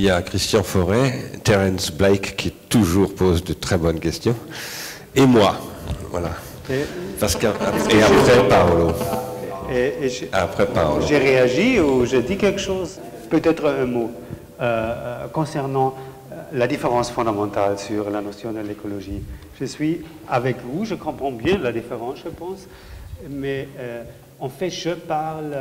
Il y a Christian Forêt, Terence Blake qui toujours pose de très bonnes questions, et moi, voilà. Et après Paolo. Après Paolo. J'ai réagi ou j'ai dit quelque chose, peut-être un mot, concernant la différence fondamentale sur la notion de l'écologie. Je suis avec vous, je comprends bien la différence, je pense, mais en fait, je parle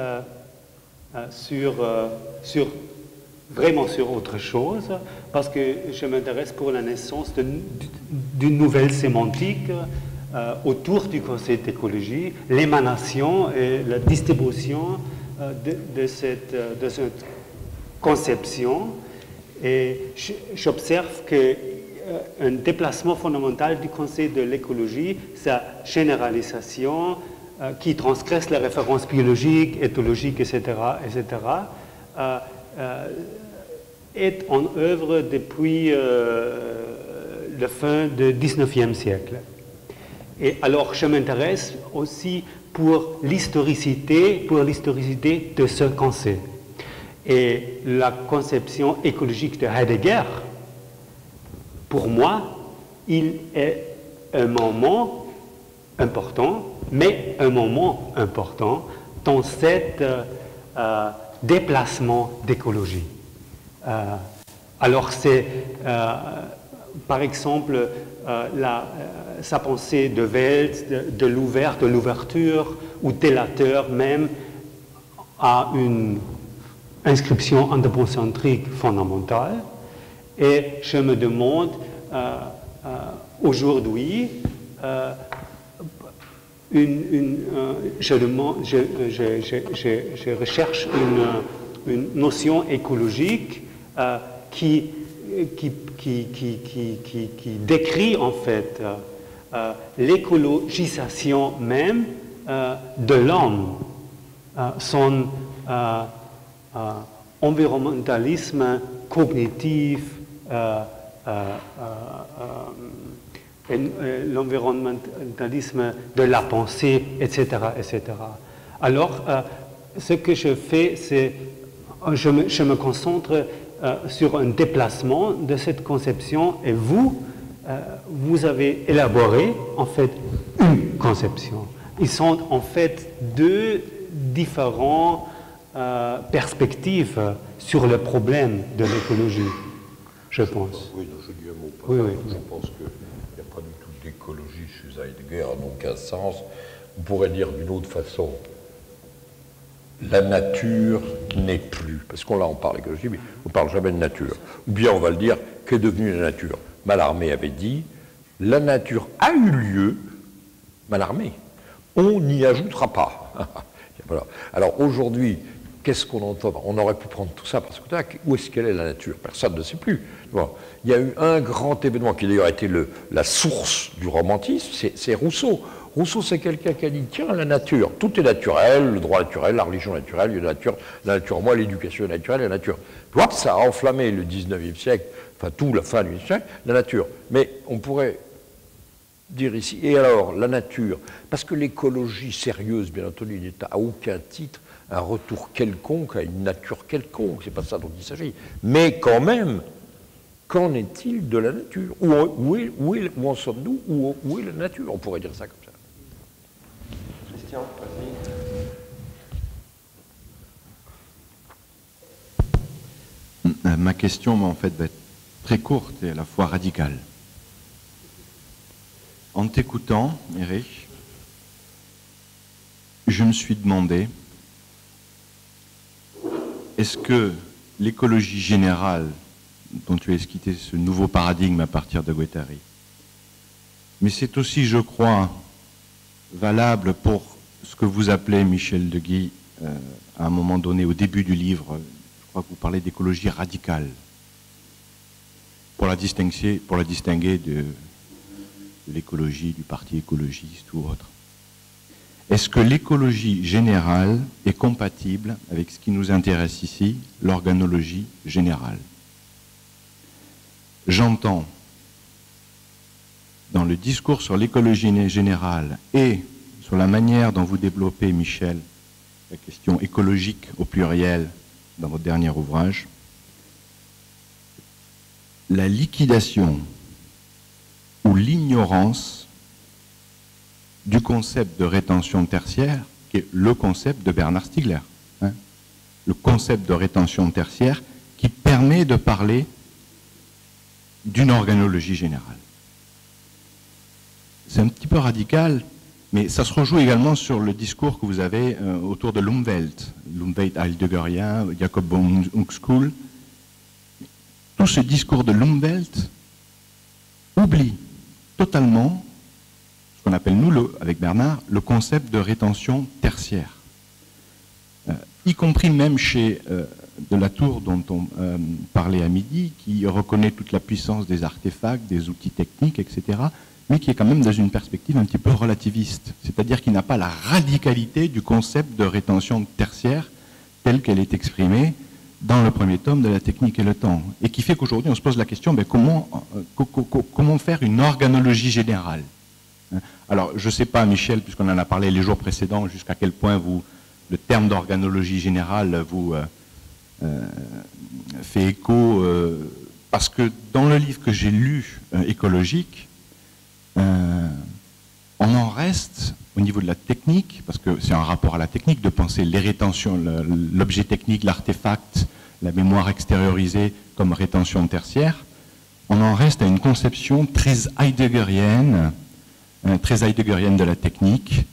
vraiment sur autre chose, parce que je m'intéresse pour la naissance d'une nouvelle sémantique autour du concept d'écologie, l'émanation et la distribution de cette conception. Et j'observe qu'un déplacement fondamental du concept de l'écologie, sa généralisation, qui transgresse les références biologiques, éthologiques, etc., est en œuvre depuis la fin du XIXe siècle. Et alors, je m'intéresse aussi pour l'historicité de ce concept. Et la conception écologique de Heidegger, pour moi, il est un moment important, mais un moment important dans cet déplacement d'écologie. Alors c'est, par exemple, sa pensée de Welt, de l'ouverture, ou Délateur même, a une inscription anthropocentrique fondamentale. Et je me demande aujourd'hui, je recherche une notion écologique qui décrit en fait l'écologisation même de l'homme, son environnementalisme cognitif, l'environnementalisme de la pensée, etc., etc. Alors, ce que je fais, c'est je me concentre sur un déplacement de cette conception, et vous avez élaboré en fait une conception. Ils sont en fait deux différentes perspectives sur le problème de l'écologie, je pense. Oui, je dis un mot. Oui. Je pense qu'il n'y a pas du tout d'écologie chez Heidegger, en aucun sens. On pourrait dire d'une autre façon, la nature n'est plus, parce qu'on là on parle d'écologie, mais on ne parle jamais de nature. Ou bien on va le dire, qu'est devenue la nature? Mallarmé avait dit, la nature a eu lieu, Mallarmé, on n'y ajoutera pas. Voilà. Alors aujourd'hui, qu'est-ce qu'on entend? On aurait pu prendre tout ça, parce que où est-ce qu'elle est la nature? Personne ne sait plus. Bon. Il y a eu un grand événement qui d'ailleurs a été la source du romantisme, c'est Rousseau. Rousseau, c'est quelqu'un qui a dit, tiens, la nature, tout est naturel, le droit naturel, la religion naturelle, la nature, moi, l'éducation naturelle, la nature. Hop, ça a enflammé le 19e siècle, enfin tout, la fin du 19e siècle, la nature. Mais on pourrait dire ici, et alors, la nature, parce que l'écologie sérieuse, bien entendu, n'est à aucun titre un retour quelconque à une nature quelconque, c'est pas ça dont il s'agit. Mais quand même, qu'en est-il de la nature? Où en sommes-nous? Où est la nature? On pourrait dire ça comme ça. Christian, vas-y. Ma question, en fait, va être très courte et à la fois radicale. En t'écoutant, Erich, je me suis demandé, est-ce que l'écologie générale dont tu as esquissé ce nouveau paradigme à partir de Guattari, mais c'est aussi, je crois, valable pour ce que vous appelez, Michel Deguy, à un moment donné, au début du livre, je crois que vous parlez d'écologie radicale, pour la distinguer de l'écologie du parti écologiste ou autre. Est-ce que l'écologie générale est compatible avec ce qui nous intéresse ici, l'organologie générale? J'entends dans le discours sur l'écologie générale et sur la manière dont vous développez, Michel, la question écologique au pluriel dans votre dernier ouvrage, la liquidation ou l'ignorance du concept de rétention tertiaire, qui est le concept de Bernard Stiegler. Hein, le concept de rétention tertiaire qui permet de parler d'une organologie générale. C'est un petit peu radical, mais ça se rejoue également sur le discours que vous avez autour de l'Umwelt heideggerien, Jacob von Uexküll. Tout ce discours de l'Umwelt oublie totalement ce qu'on appelle, nous, avec Bernard, le concept de rétention tertiaire. Y compris même chez de la Tour dont on parlait à midi, qui reconnaît toute la puissance des artefacts, des outils techniques, etc., mais qui est quand même dans une perspective un petit peu relativiste, c'est-à-dire qu'il n'a pas la radicalité du concept de rétention tertiaire telle qu'elle est exprimée dans le premier tome de La technique et le temps, et qui fait qu'aujourd'hui on se pose la question, ben, comment faire une organologie générale? Alors je ne sais pas, Michel, puisqu'on en a parlé les jours précédents, jusqu'à quel point le terme d'organologie générale vous fait écho, parce que dans le livre que j'ai lu, écologique, on en reste au niveau de la technique, parce que c'est un rapport à la technique de penser les rétentions, l'objet technique, l'artefact, la mémoire extériorisée comme rétention tertiaire. On en reste à une conception très heideggerienne de la technique.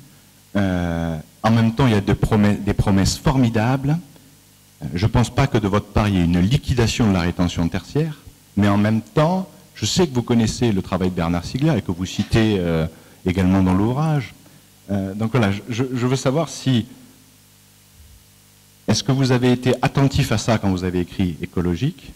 En même temps, il y a des promesses formidables. Je ne pense pas que de votre part, il y ait une liquidation de la rétention tertiaire, mais en même temps, je sais que vous connaissez le travail de Bernard Stiegler et que vous citez également dans l'ouvrage. Donc voilà, je veux savoir si... Est-ce que vous avez été attentif à ça quand vous avez écrit Écologique,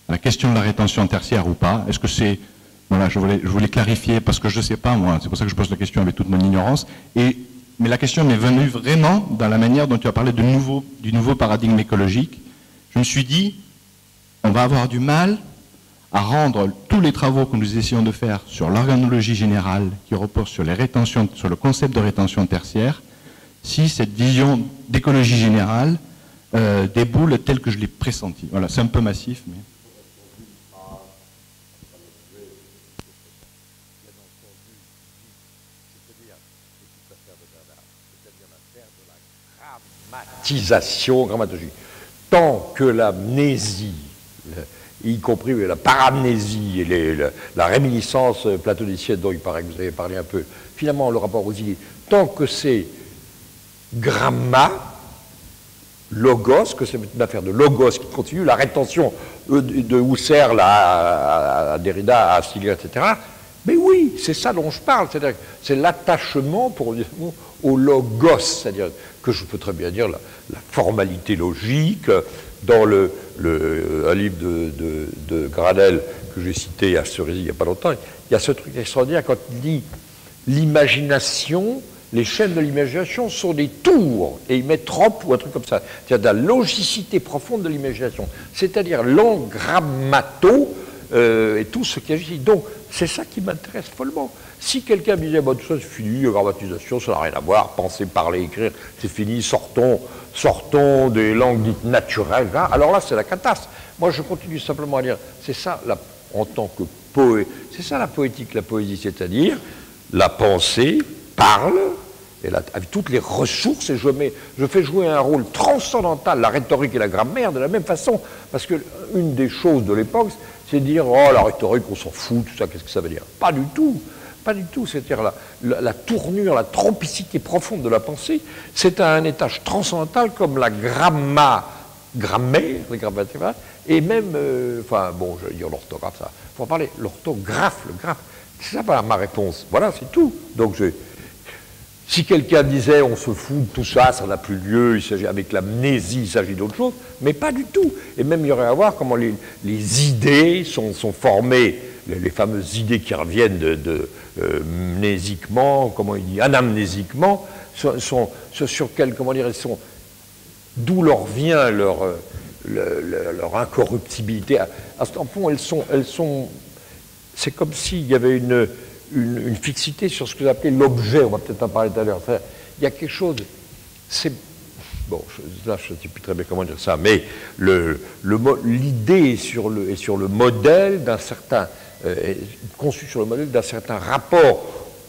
à la question de la rétention tertiaire ou pas? Est-ce que c'est... Voilà, je voulais clarifier parce que je ne sais pas, moi, c'est pour ça que je pose la question avec toute mon ignorance. Mais la question m'est venue vraiment dans la manière dont tu as parlé du nouveau paradigme écologique. Je me suis dit, on va avoir du mal à rendre tous les travaux que nous essayons de faire sur l'organologie générale, qui repose sur le concept de rétention tertiaire, si cette vision d'écologie générale déboule telle que je l'ai pressentie. Voilà, c'est un peu massif, mais... Grammatologie. Tant que l'amnésie, y compris la paramnésie et la réminiscence platonicienne dont il paraît que vous avez parlé un peu, finalement le rapport aux idées, tant que c'est gramma, logos, que c'est une affaire de logos qui continue, la rétention de Husserl à Derrida, à Stiegler, etc., mais oui, c'est ça dont je parle, c'est-à-dire c'est l'attachement au logos, c'est-à-dire que je peux très bien dire la formalité logique. Dans un livre de Gradel que j'ai cité à Cerisy il n'y a pas longtemps, il y a ce truc extraordinaire quand il dit l'imagination, les chaînes de l'imagination sont des tours, et il met trope ou un truc comme ça, c'est-à-dire de la logicité profonde de l'imagination, c'est-à-dire l'engrammato et tout ce qui agit. Donc c'est ça qui m'intéresse follement. Si quelqu'un me disait, bah, tout ça c'est fini, la grammatisation, ça n'a rien à voir, penser, parler, écrire, c'est fini, sortons des langues dites naturelles, hein, alors là c'est la catastrophe. Moi je continue simplement à dire, c'est ça, en tant que poète, c'est ça la poétique, la poésie, c'est-à-dire la pensée parle, avec toutes les ressources, et je fais jouer un rôle transcendantal, la rhétorique et la grammaire, de la même façon, parce que une des choses de l'époque, c'est de dire, oh la rhétorique, on s'en fout, tout ça, qu'est-ce que ça veut dire? Pas du tout. Pas du tout, c'est-à-dire la tournure, la trompicité profonde de la pensée, c'est à un étage transcendantal comme la grammaire, et même, enfin bon, je vais dire l'orthographe, ça, il faut en parler, l'orthographe, le graphe, c'est ça ma réponse, voilà, c'est tout. Donc si quelqu'un disait on se fout de tout ça, ça n'a plus lieu, il s'agit avec l'amnésie, il s'agit d'autre chose, mais pas du tout. Et même il y aurait à voir comment les idées sont formées, les fameuses idées qui reviennent mnésiquement, comment il dit, anamnésiquement, sont sur quel, comment dire, d'où leur vient leur incorruptibilité. En fond, elles sont, c'est comme s'il y avait une fixité sur ce que vous appelez l'objet, on va peut-être en parler tout à l'heure. Il y a quelque chose, bon, là je ne sais plus très bien comment dire ça, mais l'idée est sur le modèle d'un certain, conçu sur le modèle d'un certain rapport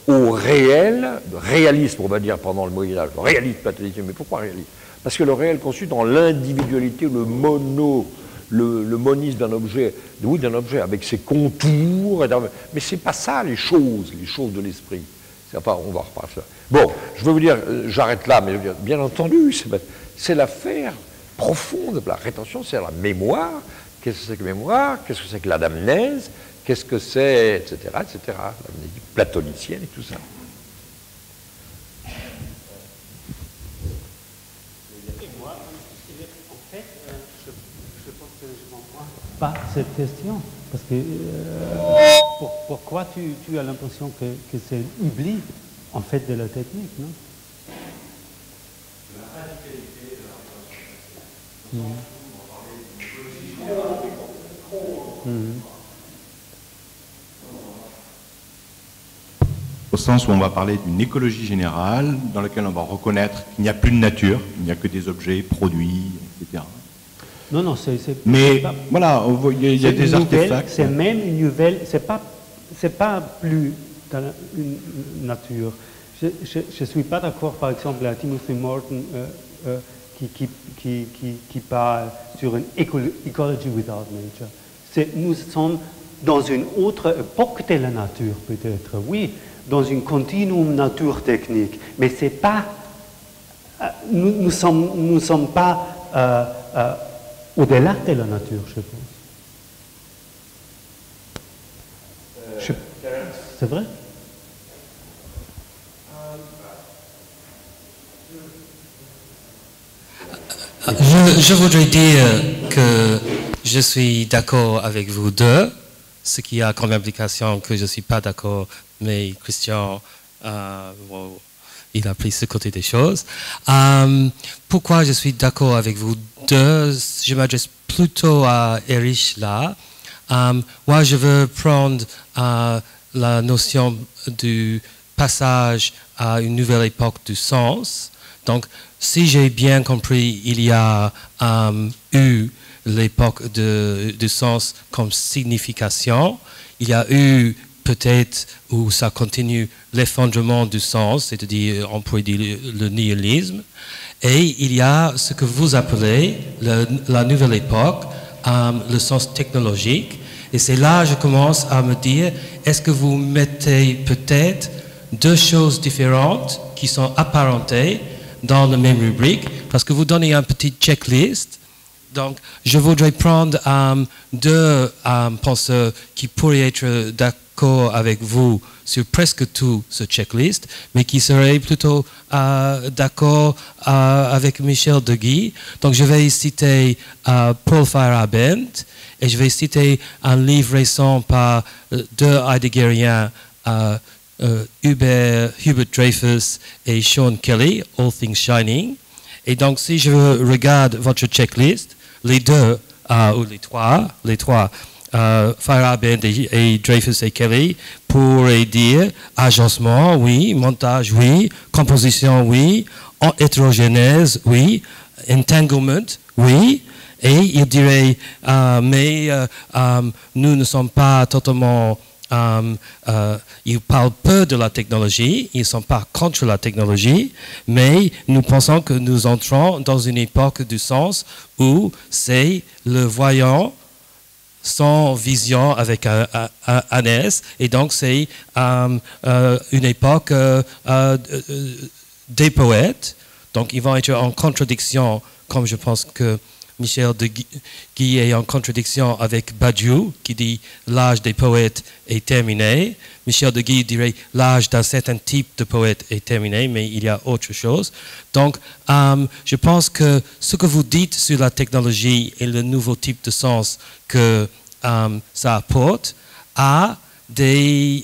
au réel, réalisme, on va dire pendant le Moyen-Âge, réalisme platonicien, mais pourquoi réalisme? Parce que le réel conçu dans l'individualité, le monisme d'un objet, oui, d'un objet avec ses contours, mais c'est pas ça les choses de l'esprit. Enfin, on va reparler de ça. Bon, je veux vous dire, j'arrête là, mais bien entendu, c'est l'affaire profonde de la rétention, c'est la mémoire. Qu'est-ce que c'est que mémoire? Qu'est-ce que c'est que l'anamnèse? Qu'est-ce que c'est, etc., etc., l'amnésie platonicienne et tout ça. Moi, en fait, je pense que je ne comprends pas cette question. Parce que pourquoi tu as l'impression que c'est oubli, en fait, de la technique, non? La radicalité de la Au sens où on va parler d'une écologie générale dans laquelle on va reconnaître qu'il n'y a plus de nature, il n'y a que des objets produits, etc. Non, non, mais pas, voilà, il y a des artefacts. C'est même une nouvelle, c'est pas plus dans une nature. Je ne suis pas d'accord, par exemple, à Timothy Morton qui parle sur une ecology without nature. Nous sommes dans une autre époque de la nature, peut-être, oui, dans une continuum nature-technique, mais c'est pas. Nous sommes pas au-delà de la nature, je pense. C'est vrai? Je voudrais dire que je suis d'accord avec vous deux, ce qui a comme implication que je ne suis pas d'accord, mais Christian, il a pris ce côté des choses. Pourquoi je suis d'accord avec vous deux? Je m'adresse plutôt à Erich là. Moi, je veux prendre la notion du passage à une nouvelle époque du sens. Donc, si j'ai bien compris, il y a eu l'époque du sens comme signification. Il y a eu peut-être, où ça continue, l'effondrement du sens, c'est-à-dire, on pourrait dire le nihilisme. Et il y a ce que vous appelez la nouvelle époque, le sens technologique. Et c'est là que je commence à me dire, est-ce que vous mettez peut-être deux choses différentes qui sont apparentées dans la même rubrique, parce que vous donnez un petit checklist. Donc, je voudrais prendre deux penseurs qui pourraient être d'accord avec vous sur presque tout ce checklist, mais qui seraient plutôt d'accord avec Michel de Guy. Donc, je vais citer Paul Feyerabend, et je vais citer un livre récent par deux Heideggeriens, Hubert Dreyfus et Sean Kelly, All Things Shining. Et donc, si je regarde votre checklist, les deux, ou les trois, Feyerabend et Dreyfus et Kelly pourraient dire agencement, oui, montage, oui, composition, oui, hétérogénèse, oui, entanglement, oui. Et ils diraient, mais nous ne sommes pas totalement... ils parlent peu de la technologie, ils ne sont pas contre la technologie, mais nous pensons que nous entrons dans une époque du sens où c'est le voyant sans vision avec un S, et donc c'est une époque des poètes. Donc ils vont être en contradiction, comme je pense que Michel de Guy est en contradiction avec Badiou, qui dit l'âge des poètes est terminé. Michel de Guy dirait l'âge d'un certain type de poète est terminé, mais il y a autre chose. Donc, je pense que ce que vous dites sur la technologie et le nouveau type de sens que ça apporte a des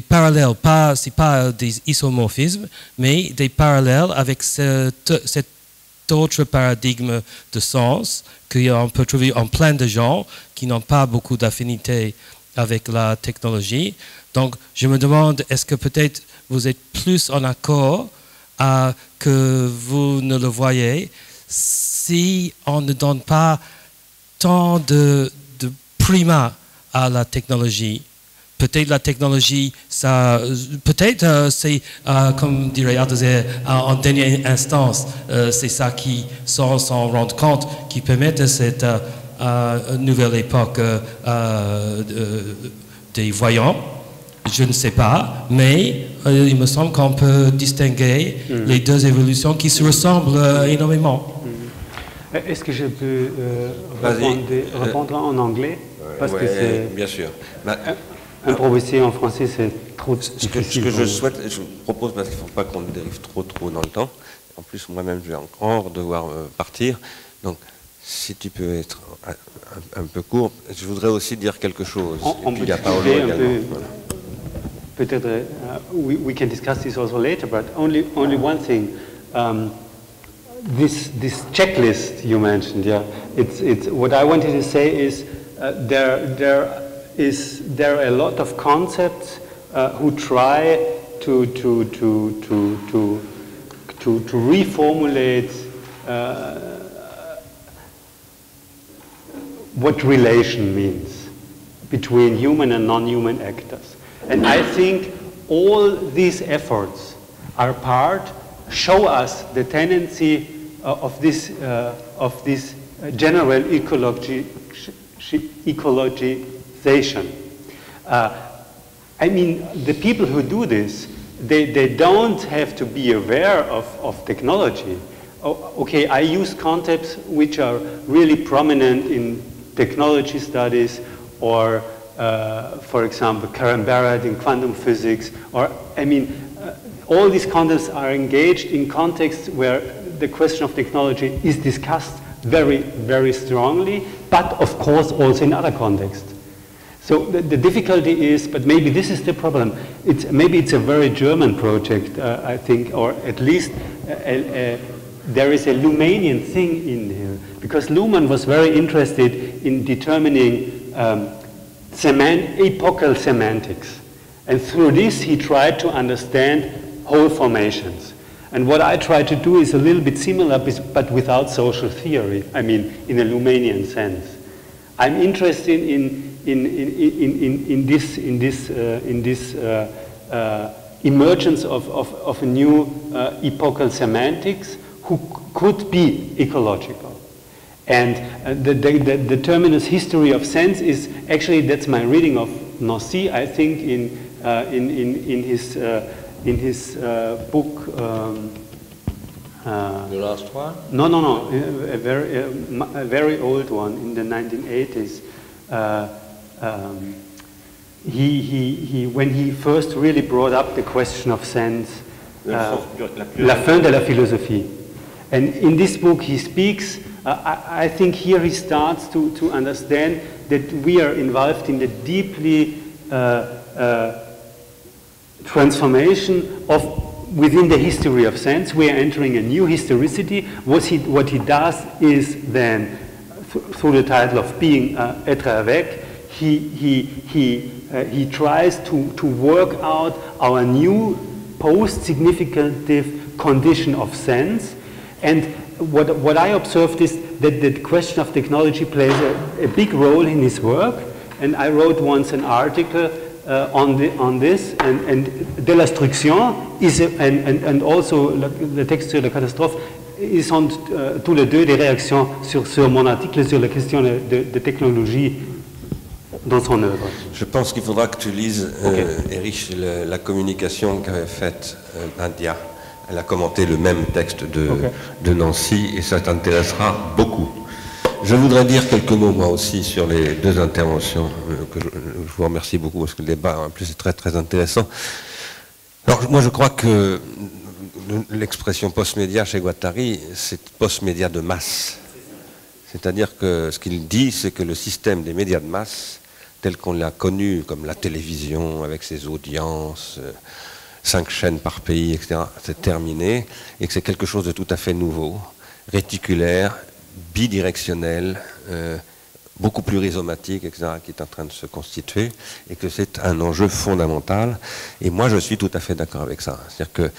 parallèles, ce n'est pas des isomorphismes, mais des parallèles avec cette autre paradigme de sens qu'on peut trouver en plein de gens qui n'ont pas beaucoup d'affinité avec la technologie. Donc, je me demande, est-ce que peut-être vous êtes plus en accord que vous ne le voyez si on ne donne pas tant de primat à la technologie. Peut-être la technologie, peut-être c'est, comme dirait Althusser, en dernière instance, c'est ça qui, sans s'en rendre compte, qui permet cette nouvelle époque des voyants. Je ne sais pas, mais il me semble qu'on peut distinguer les deux évolutions qui se ressemblent énormément. Est-ce que je peux répondre en anglais? Parce que c'est bien sûr. improviser en français, c'est trop difficile. Ce que je souhaite, je vous propose, parce qu'il ne faut pas qu'on dérive trop dans le temps. En plus, moi-même, je vais encore devoir partir. Donc, si tu peux être un peu court, je voudrais aussi dire quelque chose. On Et puis, peut il y a Paolo également. Peut-être, we can discuss this also later, but only one thing. This checklist you mentioned, yeah, it's what I wanted to say is there are a lot of concepts who try to reformulate what relation means between human and non-human actors. And I think all these efforts show us the tendency of this general ecologization. I mean, the people who do this, they don't have to be aware of technology. Okay, I use concepts which are really prominent in technology studies, or for example, Karen Barrett in quantum physics, or I mean, all these concepts are engaged in contexts where the question of technology is discussed very, very strongly, but of course also in other contexts. So the difficulty is, but maybe this is the problem, maybe it's a very German project, I think, or at least there is a Luhmannian thing in here, because Luhmann was very interested in determining epochal semantics. And through this he tried to understand whole formations. And what I try to do is a little bit similar, but without social theory, I mean, in a Luhmannian sense. I'm interested in this emergence of a new epochal semantics who could be ecological. And the terminus history of sense is actually, that's my reading of Nancy, I think, in his book. The last one? No, a very old one in the 1980s. When he first really brought up the question of sense, La fin de la philosophie. And in this book he speaks, I think here he starts to understand that we are involved in the deeply transformation within the history of sense. We are entering a new historicity. What he does is then, through the title of being Être avec, he tries to work out our new post-significative condition of sense. And what I observed is that the question of technology plays a big role in his work. And I wrote once an article on this, and De l'Instruction is, and also le texte sur la catastrophe, ils sont tous les deux des réactions sur mon article sur la question de technologie dans son œuvre. Je pense qu'il faudra que tu lises, Erich, la communication qu'avait faite Nadia. Elle a commenté le même texte de Nancy, et ça t'intéressera beaucoup. Je voudrais dire quelques mots moi aussi sur les deux interventions, que je vous remercie beaucoup parce que le débat en plus est très très intéressant. Alors moi je crois que l'expression post-média chez Guattari, c'est post-média de masse. C'est-à-dire que ce qu'il dit, c'est que le système des médias de masse, tel qu'on l'a connu, comme la télévision avec ses audiences, 5 chaînes par pays, etc., c'est terminé, et que c'est quelque chose de tout à fait nouveau, réticulaire, bidirectionnel, beaucoup plus rhizomatique, etc., qui est en train de se constituer, et que c'est un enjeu fondamental. Et moi, je suis tout à fait d'accord avec ça. C'est-à-dire que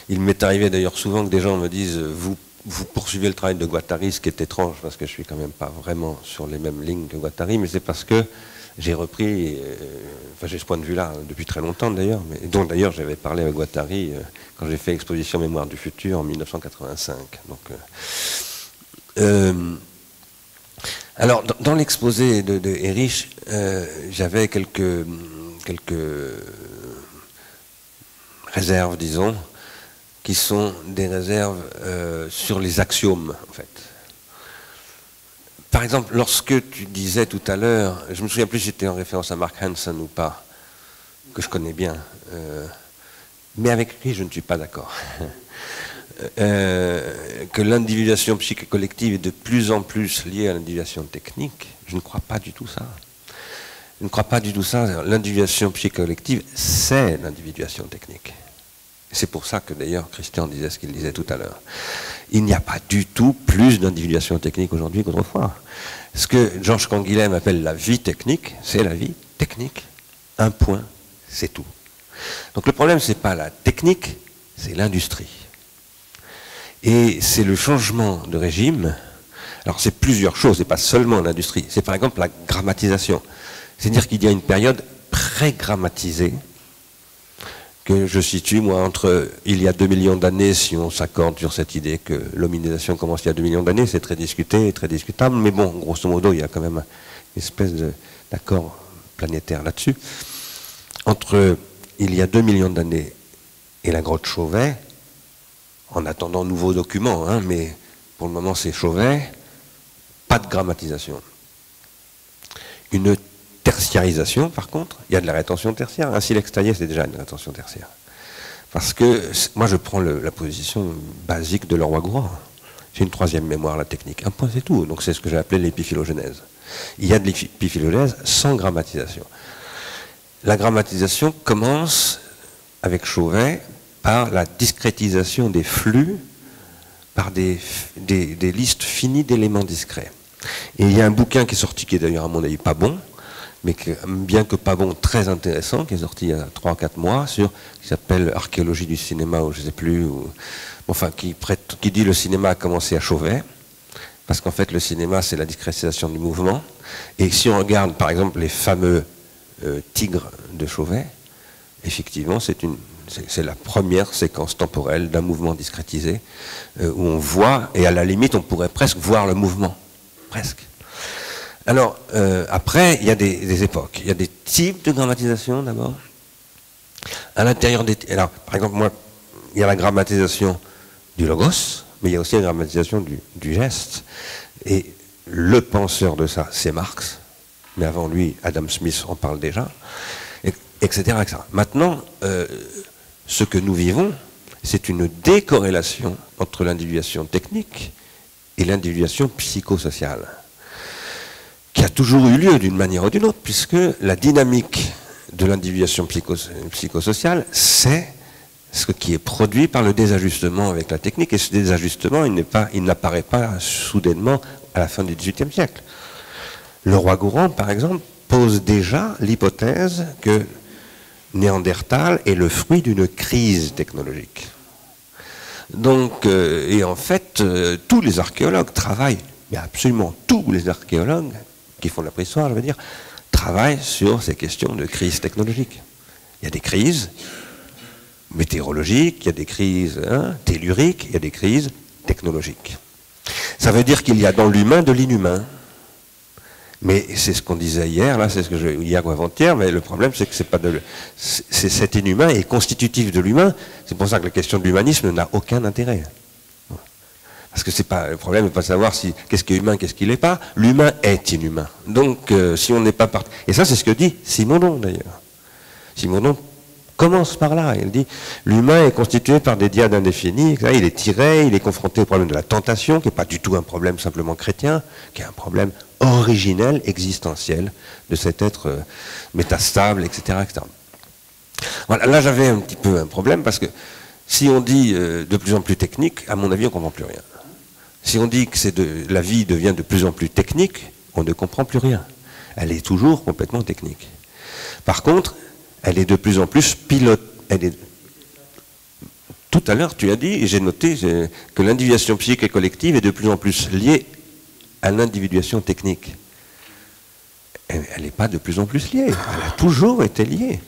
il m'est arrivé d'ailleurs souvent que des gens me disent vous poursuivez le travail de Guattari, ce qui est étrange, parce que je suis quand même pas vraiment sur les mêmes lignes que Guattari, mais c'est parce que j'ai repris, enfin j'ai ce point de vue-là depuis très longtemps d'ailleurs, dont d'ailleurs j'avais parlé avec Guattari quand j'ai fait l'exposition Mémoire du futur en 1985. Donc, alors dans l'exposé de Erich, j'avais quelques réserves, disons, qui sont des réserves sur les axiomes, en fait. Par exemple, lorsque tu disais tout à l'heure, je me souviens plus si c'était en référence à Mark Hansen ou pas, que je connais bien, mais avec lui je ne suis pas d'accord. Que l'individuation psychique collective est de plus en plus liée à l'individuation technique, je ne crois pas du tout ça. Je ne crois pas du tout ça. L'individuation psychique collective, c'est l'individuation technique. C'est pour ça que d'ailleurs Christian disait ce qu'il disait tout à l'heure. Il n'y a pas du tout plus d'individuation technique aujourd'hui qu'autrefois. Ce que Georges Canguilhem appelle la vie technique, c'est la vie technique. Un point, c'est tout. Donc le problème, c'est pas la technique, c'est l'industrie. Et c'est le changement de régime. Alors c'est plusieurs choses, c'est pas seulement l'industrie. C'est par exemple la grammatisation. C'est-à-dire qu'il y a une période pré-grammatisée que je situe, moi, entre il y a 2 millions d'années, si on s'accorde sur cette idée que l'hominisation commence il y a 2 millions d'années, c'est très discuté et très discutable, mais bon, grosso modo, il y a quand même une espèce d'accord planétaire là-dessus. Entre il y a 2 millions d'années et la grotte Chauvet, en attendant nouveaux documents, hein, mais pour le moment c'est Chauvet, pas de grammatisation. Une tertiarisation, par contre, il y a de la rétention tertiaire. Un silex taillé, c'est déjà une rétention tertiaire. Parce que moi, je prends la position basique de Leroy-Gourand. C'est une troisième mémoire, la technique. Un point, c'est tout. Donc, c'est ce que j'ai appelé l'épiphylogénèse. Il y a de l'épiphylogénèse sans grammatisation. La grammatisation commence, avec Chauvet, par la discrétisation des flux, par des listes finies d'éléments discrets. Et il y a un bouquin qui est sorti, qui est d'ailleurs, à mon avis, pas bon, mais bien que pas bon, très intéressant, qui est sorti il y a 3 ou 4 mois, qui s'appelle Archéologie du cinéma, ou je ne sais plus, enfin, qui dit le cinéma a commencé à Chauvet, parce qu'en fait le cinéma c'est la discrétisation du mouvement, et si on regarde par exemple les fameux tigres de Chauvet, effectivement c'est la première séquence temporelle d'un mouvement discrétisé, où on voit, et à la limite on pourrait presque voir le mouvement, presque. Alors, après, il y a des époques. Il y a des types de grammatisation, d'abord. À l'intérieur des... Alors, par exemple, moi, il y a la grammatisation du logos, mais il y a aussi la grammatisation du geste. Et le penseur de ça, c'est Marx. Mais avant lui, Adam Smith en parle déjà, etc., etc. Maintenant, ce que nous vivons, c'est une décorrélation entre l'individuation technique et l'individuation psychosociale, qui a toujours eu lieu d'une manière ou d'une autre, puisque la dynamique de l'individuation psychosociale, c'est ce qui est produit par le désajustement avec la technique, et ce désajustement, il n'apparaît pas soudainement à la fin du XVIIIe siècle. Leroy-Gourand, par exemple, pose déjà l'hypothèse que Néandertal est le fruit d'une crise technologique. Donc, et en fait, tous les archéologues travaillent, mais absolument tous les archéologues qui font de la préhistoire, je veux dire, travaillent sur ces questions de crise technologique. Il y a des crises météorologiques, il y a des crises telluriques, il y a des crises technologiques. Ça veut dire qu'il y a dans l'humain de l'inhumain. Mais c'est ce qu'on disait hier, là, c'est ce que hier ou avant-hier, mais le problème c'est que cet inhumain est constitutif de l'humain. C'est pour ça que la question de l'humanisme n'a aucun intérêt. Parce que c'est pas, le problème n'est pas de savoir qu'est-ce qui est humain, qu'est-ce qui n'est pas. L'humain est inhumain. Donc, si on n'est pas parti... Et ça, c'est ce que dit Simondon, d'ailleurs. Simondon commence par là. Il dit, l'humain est constitué par des dyades indéfinies, etc. Il est tiré, il est confronté au problème de la tentation, qui n'est pas du tout un problème simplement chrétien, qui est un problème originel, existentiel, de cet être métastable, etc., etc. Voilà, là, j'avais un petit peu un problème, parce que si on dit de plus en plus technique, à mon avis, on ne comprend plus rien. Si on dit que la vie devient de plus en plus technique, on ne comprend plus rien. Elle est toujours complètement technique. Par contre, elle est de plus en plus pilote. Tout à l'heure, tu as dit, et j'ai noté, que l'individuation psychique et collective est de plus en plus liée à l'individuation technique. Elle n'est pas de plus en plus liée. Elle a toujours été liée.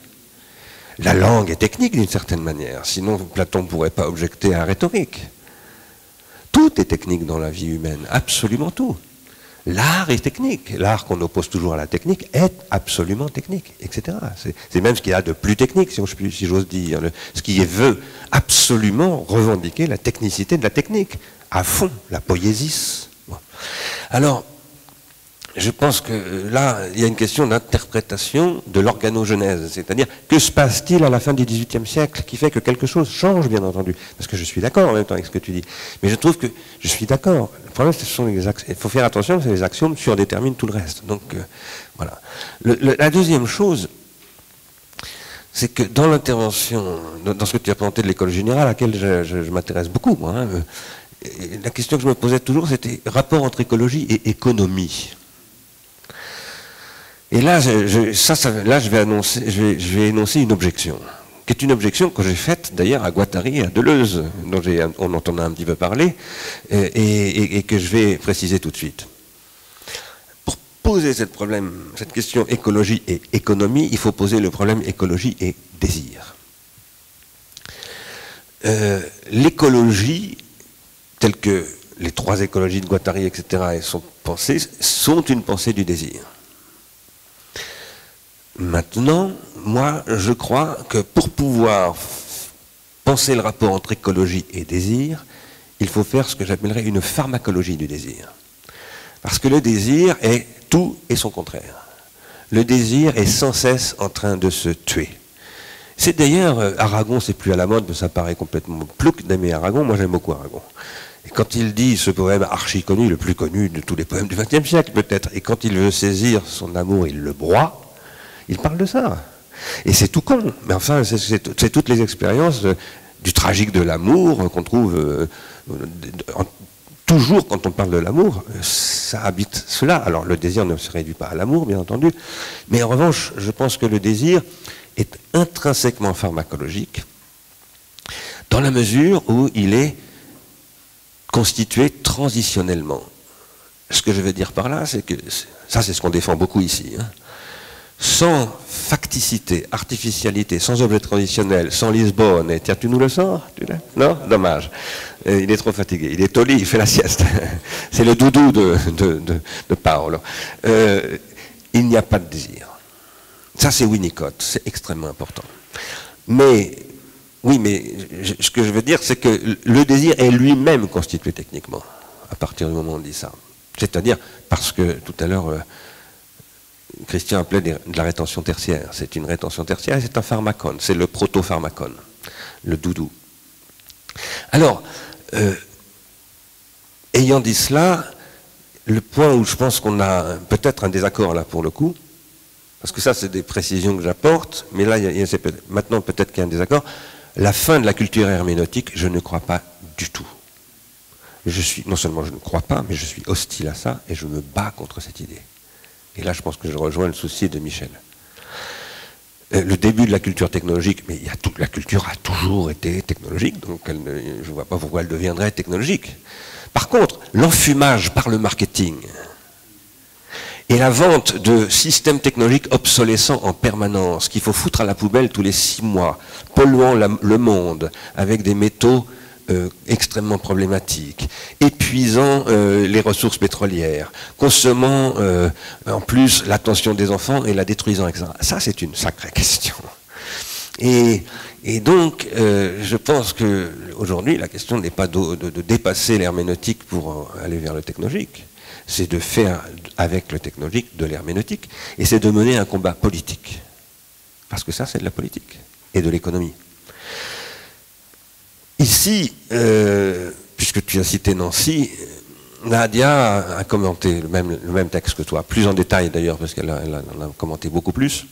La langue est technique d'une certaine manière, sinon Platon ne pourrait pas objecter à la rhétorique. Tout est technique dans la vie humaine, absolument tout. L'art est technique. L'art qu'on oppose toujours à la technique est absolument technique, etc. C'est même ce qu'il y a de plus technique, si j'ose dire. Ce qui veut absolument revendiquer la technicité de la technique, à fond, la poésis. Bon. Alors, je pense que là, il y a une question d'interprétation de l'organogenèse, c'est-à-dire que se passe-t-il à la fin du XVIIIe siècle qui fait que quelque chose change, bien entendu, parce que je suis d'accord en même temps avec ce que tu dis, mais je trouve que je suis d'accord. Le problème, ce sont les axiomes. Il faut faire attention, c'est les axiomes surdéterminent tout le reste. Donc, voilà. La deuxième chose, c'est que dans l'intervention, dans ce que tu as présenté de l'école générale, à laquelle je m'intéresse beaucoup, moi, hein, la question que je me posais toujours, c'était rapport entre écologie et économie. Et là, je vais énoncer une objection, qui est une objection que j'ai faite d'ailleurs à Guattari et à Deleuze, dont on en a un petit peu parlé, et que je vais préciser tout de suite. Pour poser cette question écologie et économie, il faut poser le problème écologie et désir. L'écologie, telle que les trois écologies de Guattari, etc., sont pensées, sont une pensée du désir. Maintenant, moi, je crois que pour pouvoir penser le rapport entre écologie et désir, il faut faire ce que j'appellerais une pharmacologie du désir. Parce que le désir est tout et son contraire. Le désir est sans cesse en train de se tuer. C'est d'ailleurs, Aragon, c'est plus à la mode, mais ça paraît complètement plouc d'aimer Aragon. Moi, j'aime beaucoup Aragon. Et quand il dit ce poème archi connu, le plus connu de tous les poèmes du XXe siècle peut-être, et quand il veut saisir son amour, il le broie, il parle de ça. Et c'est tout con. Mais enfin, c'est toutes les expériences du tragique de l'amour qu'on trouve toujours quand on parle de l'amour, ça habite cela. Alors le désir ne se réduit pas à l'amour, bien entendu. Mais en revanche, je pense que le désir est intrinsèquement pharmacologique dans la mesure où il est constitué transitionnellement. Ce que je veux dire par là, c'est que, ça c'est ce qu'on défend beaucoup ici, hein. Sans facticité, artificialité, sans objet transitionnel, sans Lisbonne, et tiens, tu nous le sors? Non? Dommage. Il est trop fatigué. Il est au lit, il fait la sieste. C'est le doudou de Paolo. Il n'y a pas de désir. Ça, c'est Winnicott. C'est extrêmement important. Mais, oui, mais ce que je veux dire, c'est que le désir est lui-même constitué techniquement, à partir du moment où on dit ça. C'est-à-dire, parce que tout à l'heure, Christian appelait de la rétention tertiaire. C'est une rétention tertiaire et c'est un pharmacone. C'est le proto-pharmacone, le doudou. Alors, ayant dit cela, le point où je pense qu'on a peut-être un désaccord là pour le coup, parce que ça c'est des précisions que j'apporte, mais là, maintenant peut-être qu'il y a un désaccord, la fin de la culture herméneutique, je ne crois pas du tout. Non seulement je ne crois pas, mais je suis hostile à ça et je me bats contre cette idée. Et là, je pense que je rejoins le souci de Michel. Le début de la culture technologique, mais la culture a toujours été technologique, donc je ne vois pas pourquoi elle deviendrait technologique. Par contre, l'enfumage par le marketing et la vente de systèmes technologiques obsolescents en permanence, qu'il faut foutre à la poubelle tous les 6 mois, polluant le monde avec des métaux extrêmement problématiques, épuisant les ressources pétrolières, consommant en plus l'attention des enfants et la détruisant, etc. Ça, c'est une sacrée question. Et donc, je pense qu'aujourd'hui, la question n'est pas de dépasser l'herméneutique pour aller vers le technologique, c'est de faire avec le technologique de l'herméneutique, et c'est de mener un combat politique. Parce que ça, c'est de la politique et de l'économie. Ici, puisque tu as cité Nancy, Nadia a commenté le même texte que toi, plus en détail d'ailleurs, parce qu'elle en a commenté beaucoup plus.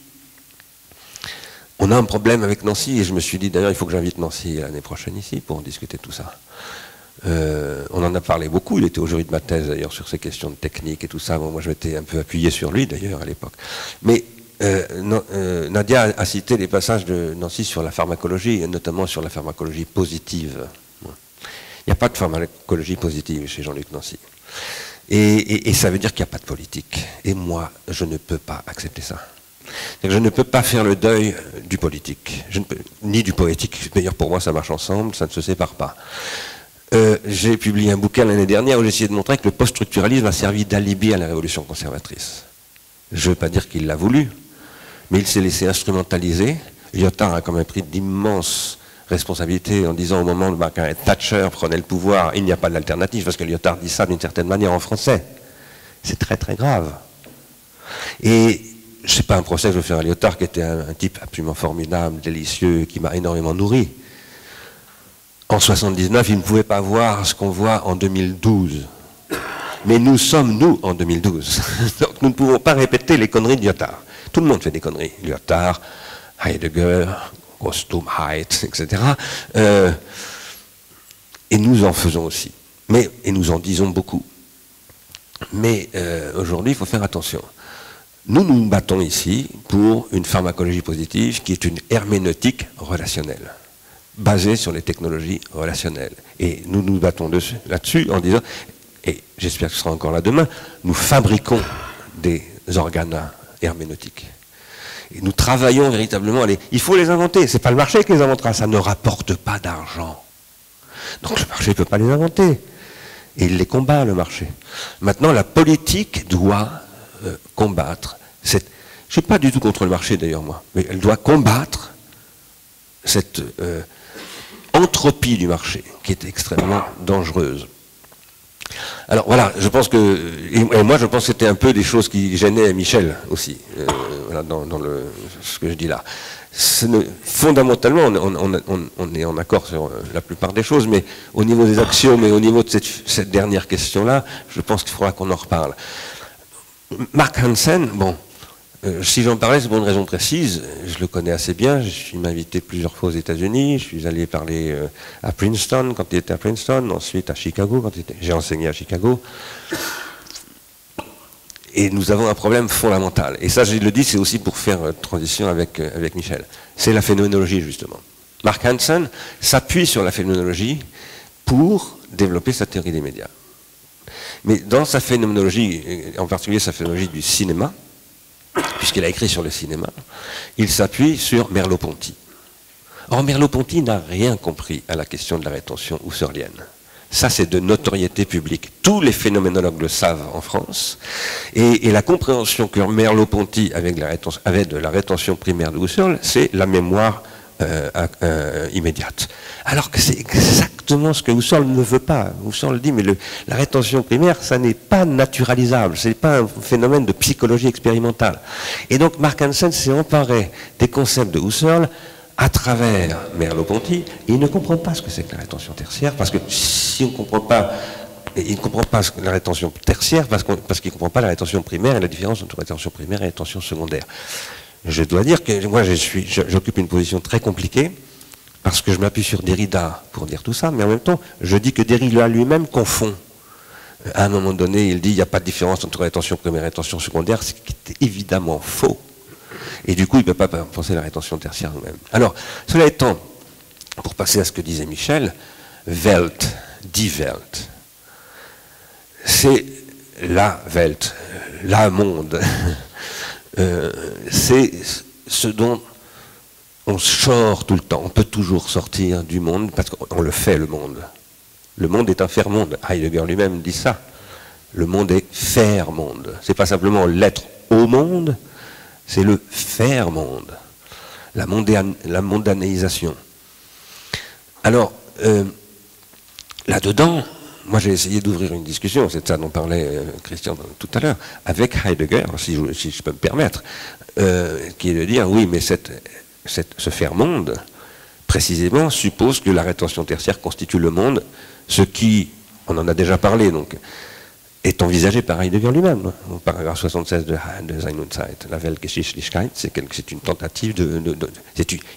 On a un problème avec Nancy, et je me suis dit d'ailleurs, il faut que j'invite Nancy l'année prochaine ici pour discuter de tout ça. On en a parlé beaucoup, il était au jury de ma thèse d'ailleurs sur ces questions de technique et tout ça. Bon, moi je m'étais un peu appuyé sur lui d'ailleurs à l'époque. Mais Nadia a cité les passages de Nancy sur la pharmacologie, et notamment sur la pharmacologie positive. Il n'y a pas de pharmacologie positive chez Jean-Luc Nancy. Et ça veut dire qu'il n'y a pas de politique. Et moi, je ne peux pas accepter ça. Je ne peux pas faire le deuil du politique, ni du poétique. D'ailleurs, pour moi, ça marche ensemble, ça ne se sépare pas. J'ai publié un bouquin l'année dernière où j'ai essayé de montrer que le post-structuralisme a servi d'alibi à la révolution conservatrice. Je ne veux pas dire qu'il l'a voulu, mais il s'est laissé instrumentaliser. Lyotard a quand même pris d'immenses responsabilités en disant au moment où Margaret Thatcher prenait le pouvoir, il n'y a pas d'alternative, parce que Lyotard dit ça d'une certaine manière en français. C'est très très grave. Et je sais pas un procès que je veux faire à Lyotard, qui était un type absolument formidable, délicieux, qui m'a énormément nourri. En 79, il ne pouvait pas voir ce qu'on voit en 2012. Mais nous sommes, nous, en 2012. Donc nous ne pouvons pas répéter les conneries de Lyotard. Tout le monde fait des conneries. Lyotard, Heidegger, Costum, Haidt, etc. Et nous en faisons aussi. Et nous en disons beaucoup. Mais aujourd'hui, il faut faire attention. Nous nous battons ici pour une pharmacologie positive qui est une herméneutique relationnelle, basée sur les technologies relationnelles. Et nous nous battons là-dessus en disant, et j'espère que ce sera encore là demain, nous fabriquons des organes herméneutiques. Et nous travaillons véritablement, il faut les inventer, c'est pas le marché qui les inventera, ça ne rapporte pas d'argent. Donc le marché ne peut pas les inventer. Et il les combat, le marché. Maintenant, la politique doit combattre je ne suis pas du tout contre le marché d'ailleurs moi, mais elle doit combattre cette entropie du marché qui est extrêmement dangereuse. Alors voilà, je pense que, et moi je pense que c'était un peu des choses qui gênaient Michel aussi, voilà, dans ce que je dis là. Fondamentalement, on est en accord sur la plupart des choses, mais au niveau des axiomes et au niveau de cette dernière question-là, je pense qu'il faudra qu'on en reparle. Mark Hansen, bon, si j'en parlais, c'est pour une raison précise, je le connais assez bien, il m'a invité plusieurs fois aux États-Unis, je suis allé parler à Princeton, quand il était à Princeton, ensuite à Chicago, j'ai enseigné à Chicago. Et nous avons un problème fondamental. Et ça, je le dis, c'est aussi pour faire transition avec Michel. C'est la phénoménologie, justement. Mark Hansen s'appuie sur la phénoménologie pour développer sa théorie des médias. Mais dans sa phénoménologie, en particulier sa phénoménologie du cinéma, puisqu'il a écrit sur le cinéma, il s'appuie sur Merleau-Ponty. Or, Merleau-Ponty n'a rien compris à la question de la rétention husserlienne. Ça, c'est de notoriété publique. Tous les phénoménologues le savent en France. Et la compréhension que Merleau-Ponty avait de la rétention primaire de Husserl, c'est la mémoire immédiate. Alors que c'est exactement ce que Husserl ne veut pas. Husserl dit, mais la rétention primaire, ça n'est pas naturalisable, ce n'est pas un phénomène de psychologie expérimentale. Et donc Mark Hansen s'est emparé des concepts de Husserl à travers Merleau-Ponty, et il ne comprend pas ce que c'est que la rétention tertiaire, parce que si on ne comprend pas, il ne comprend pas la rétention tertiaire, parce qu'il ne comprend pas la rétention primaire et la différence entre rétention primaire et rétention secondaire. Je dois dire que moi j'occupe une position très compliquée, parce que je m'appuie sur Derrida pour dire tout ça, mais en même temps, je dis que Derrida lui-même confond. À un moment donné, il dit qu'il n'y a pas de différence entre rétention primaire et rétention secondaire, ce qui est évidemment faux. Et du coup, il ne peut pas penser à la rétention tertiaire nous-mêmes. Alors, cela étant, pour passer à ce que disait Michel, Welt, die Welt, c'est la Welt, la monde. C'est ce dont on sort tout le temps. On peut toujours sortir du monde parce qu'on le fait, le monde. Le monde est un faire-monde. Heidegger lui-même dit ça. Le monde est faire-monde. C'est pas simplement l'être au monde, c'est le faire-monde. La mondanéisation. Alors, là-dedans, moi j'ai essayé d'ouvrir une discussion, c'est de ça dont parlait Christian tout à l'heure, avec Heidegger, si je peux me permettre, qui est de dire, oui, mais ce faire-monde, précisément, suppose que la rétention tertiaire constitue le monde, ce qui, on en a déjà parlé, donc, est envisagé par Heidegger lui-même. Au paragraphe 76 de Sein und Zeit, la Weltgeschichtlichkeit, c'est une tentative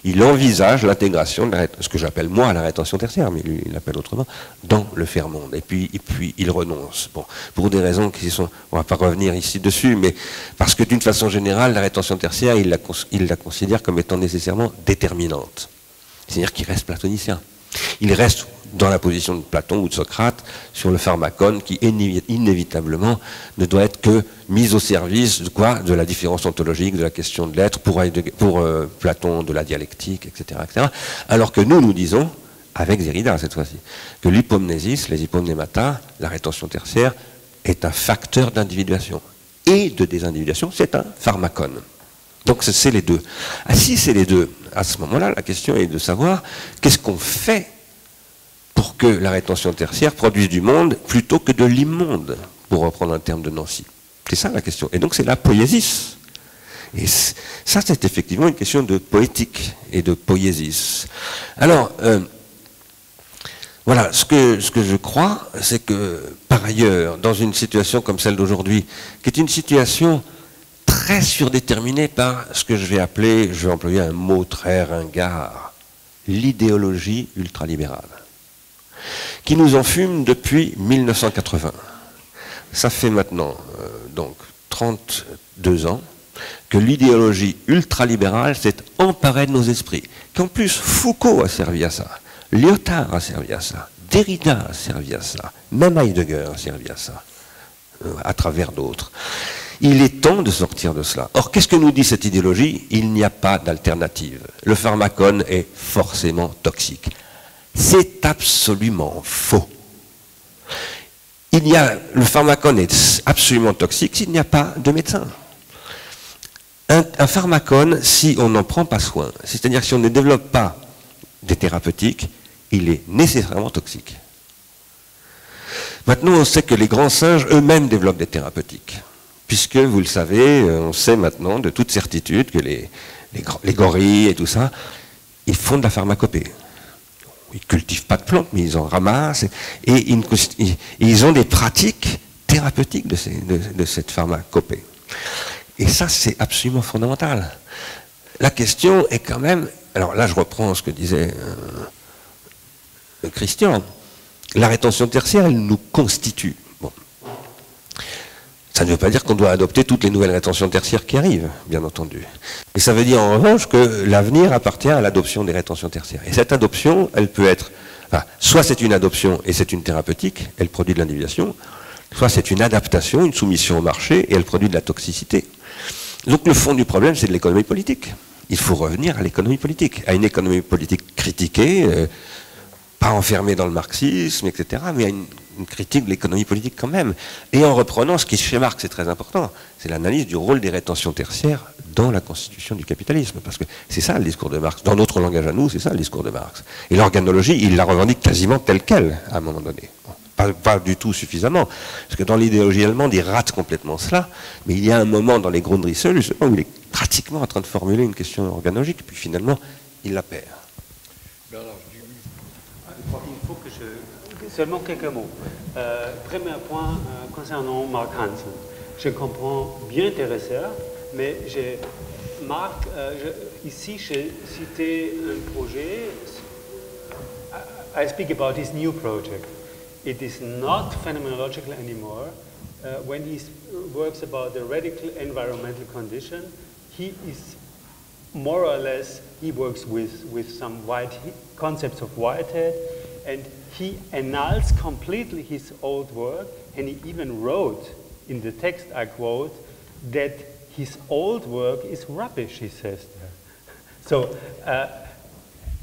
il envisage l'intégration, ce que j'appelle moi la rétention tertiaire, mais lui il l'appelle autrement, dans le faire monde. Et puis il renonce. Bon, pour des raisons qui sont, on ne va pas revenir ici dessus, mais parce que d'une façon générale, la rétention tertiaire, il la considère comme étant nécessairement déterminante. C'est-à-dire qu'il reste platonicien. Il reste dans la position de Platon ou de Socrate sur le pharmacone qui inévitablement ne doit être que mise au service de quoi? De la différence ontologique, de la question de l'être, pour Platon de la dialectique, etc., etc. Alors que nous disons, avec Derrida cette fois-ci, que l'hypomnésis, les hypomnémata, la rétention tertiaire, est un facteur d'individuation et de désindividuation, c'est un pharmacone. Donc c'est les deux. Ah, si c'est les deux, à ce moment-là, la question est de savoir qu'est-ce qu'on fait pour que la rétention tertiaire produise du monde plutôt que de l'immonde, pour reprendre un terme de Nancy. C'est ça la question. Et donc c'est la poiesis. Et ça, c'est effectivement une question de poétique et de poiesis. Alors, voilà, ce que je crois, c'est que, par ailleurs, dans une situation comme celle d'aujourd'hui, qui est une situation très surdéterminée par ce que je vais employer un mot très ringard, l'idéologie ultralibérale, qui nous enfume depuis 1980. Ça fait maintenant donc 32 ans que l'idéologie ultralibérale s'est emparée de nos esprits, qu'en plus Foucault a servi à ça, Lyotard a servi à ça, Derrida a servi à ça, même Heidegger a servi à ça, à travers d'autres. Il est temps de sortir de cela. Or, qu'est-ce que nous dit cette idéologie? Il n'y a pas d'alternative. Le pharmacone est forcément toxique. C'est absolument faux. Le pharmacone est absolument toxique s'il n'y a pas de médecin. Un pharmacone, si on n'en prend pas soin, c'est-à-dire si on ne développe pas des thérapeutiques, il est nécessairement toxique. Maintenant, on sait que les grands singes eux-mêmes développent des thérapeutiques. Puisque, vous le savez, on sait maintenant de toute certitude que les gorilles et tout ça, ils font de la pharmacopée. Ils ne cultivent pas de plantes, mais ils en ramassent. Et ils ont des pratiques thérapeutiques de cette pharmacopée. Et ça, c'est absolument fondamental. La question est quand même... Alors là, je reprends ce que disait Christian. La rétention tertiaire, elle nous constitue. Bon. Ça ne veut pas dire qu'on doit adopter toutes les nouvelles rétentions tertiaires qui arrivent, bien entendu. Mais ça veut dire en revanche que l'avenir appartient à l'adoption des rétentions tertiaires. Et cette adoption, elle peut être... Enfin, soit c'est une adoption et c'est une thérapeutique, elle produit de l'individuation, soit c'est une adaptation, une soumission au marché, et elle produit de la toxicité. Donc le fond du problème, c'est de l'économie politique. Il faut revenir à l'économie politique, à une économie politique critiquée, pas enfermée dans le marxisme, etc., mais à une critique de l'économie politique quand même. Et en reprenant ce qui chez Marx est très important, c'est l'analyse du rôle des rétentions tertiaires dans la constitution du capitalisme. Parce que c'est ça le discours de Marx. Dans notre langage à nous, c'est ça le discours de Marx. Et l'organologie, il la revendique quasiment telle qu'elle, à un moment donné. Pas du tout suffisamment. Parce que dans l'idéologie allemande, il rate complètement cela. Mais il y a un moment dans les Grundrisse, justement, où il est pratiquement en train de formuler une question organologique, puis finalement, il la perd. Il faut que seulement quelques mots. Premier point concernant Mark Hansen. Je comprends bien tes réserves, mais Marc, ici, j'ai cité un projet. I speak about his new project. It is not phenomenological anymore. When he works about the radical environmental condition, he is more or less, he works with some concepts of Whitehead, and he annuls completely his old work, and he even wrote in the text, I quote, that his old work is rubbish, he says there. So,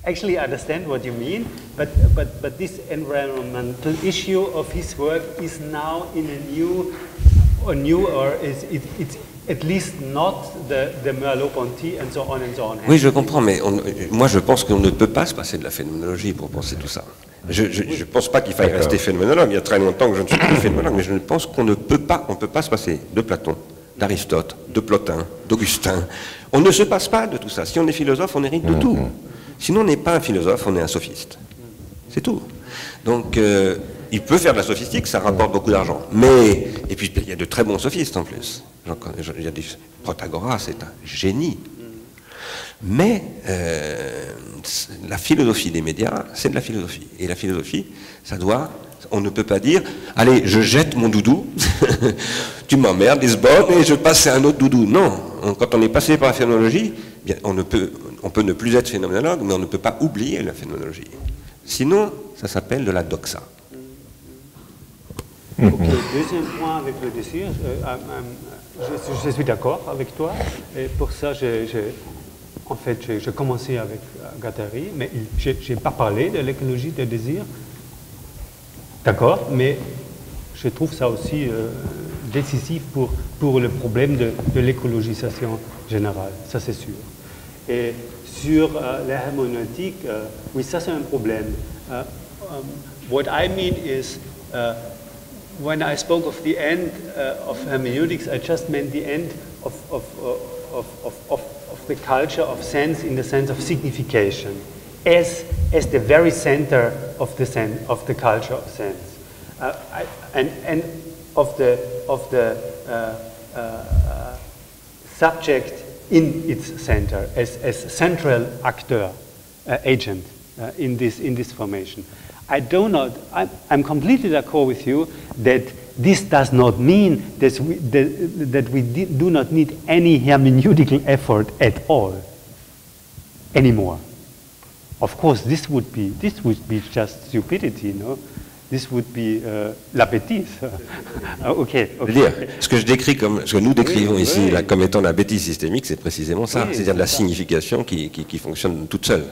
actually, I understand what you mean, but this environmental issue of his work is now in it's at least not the Merleau-Ponty and so on and so on. Oui, je comprends, mais moi je pense qu'on ne peut pas se passer de la phénoménologie pour penser tout ça. Je ne pense pas qu'il faille rester phénoménologue. Il y a très longtemps que je ne suis plus phénoménologue, mais je pense qu'on ne peut pas, on peut pas se passer de Platon, d'Aristote, de Plotin, d'Augustin. On ne se passe pas de tout ça. Si on est philosophe, on hérite de tout. Sinon, on n'est pas un philosophe, on est un sophiste. C'est tout. Donc, il peut faire de la sophistique, ça rapporte beaucoup d'argent. Mais, et puis il y a de très bons sophistes en plus. Il y a Protagoras, c'est un génie. Mais la philosophie des médias, c'est de la philosophie. Et la philosophie, on ne peut pas dire, allez, je jette mon doudou, tu m'emmerdes, Lisbonne, et je passe à un autre doudou. Non, quand on est passé par la phénoménologie, bien, on peut ne plus être phénoménologue, mais on ne peut pas oublier la phénoménologie. Sinon, ça s'appelle de la doxa. Ok, deuxième point avec le désir, je suis d'accord avec toi, et pour ça, en fait, j'ai commencé avec Guattari, mais je n'ai pas parlé de l'écologie des désirs. D'accord, mais je trouve ça aussi décisif pour le problème de l'écologisation générale, ça c'est sûr. Et sur la herméneutique, oui, ça c'est un problème. What I mean is, when I spoke of the end of hermeneutics, I just meant the end of the culture of sense in the sense of signification, as the very center of the culture of sense, and of the subject in its center as central actor, agent in this formation. I'm completely d'accord with you that this does not mean that we do not need any hermeneutical effort at all anymore. Of course, this would be just stupidity, no? This would be la bêtise. Okay. Ce que je décris ce que nous décrivons ici là, comme étant la bêtise systémique, c'est précisément ça, c'est-à-dire de la signification qui fonctionne toute seule.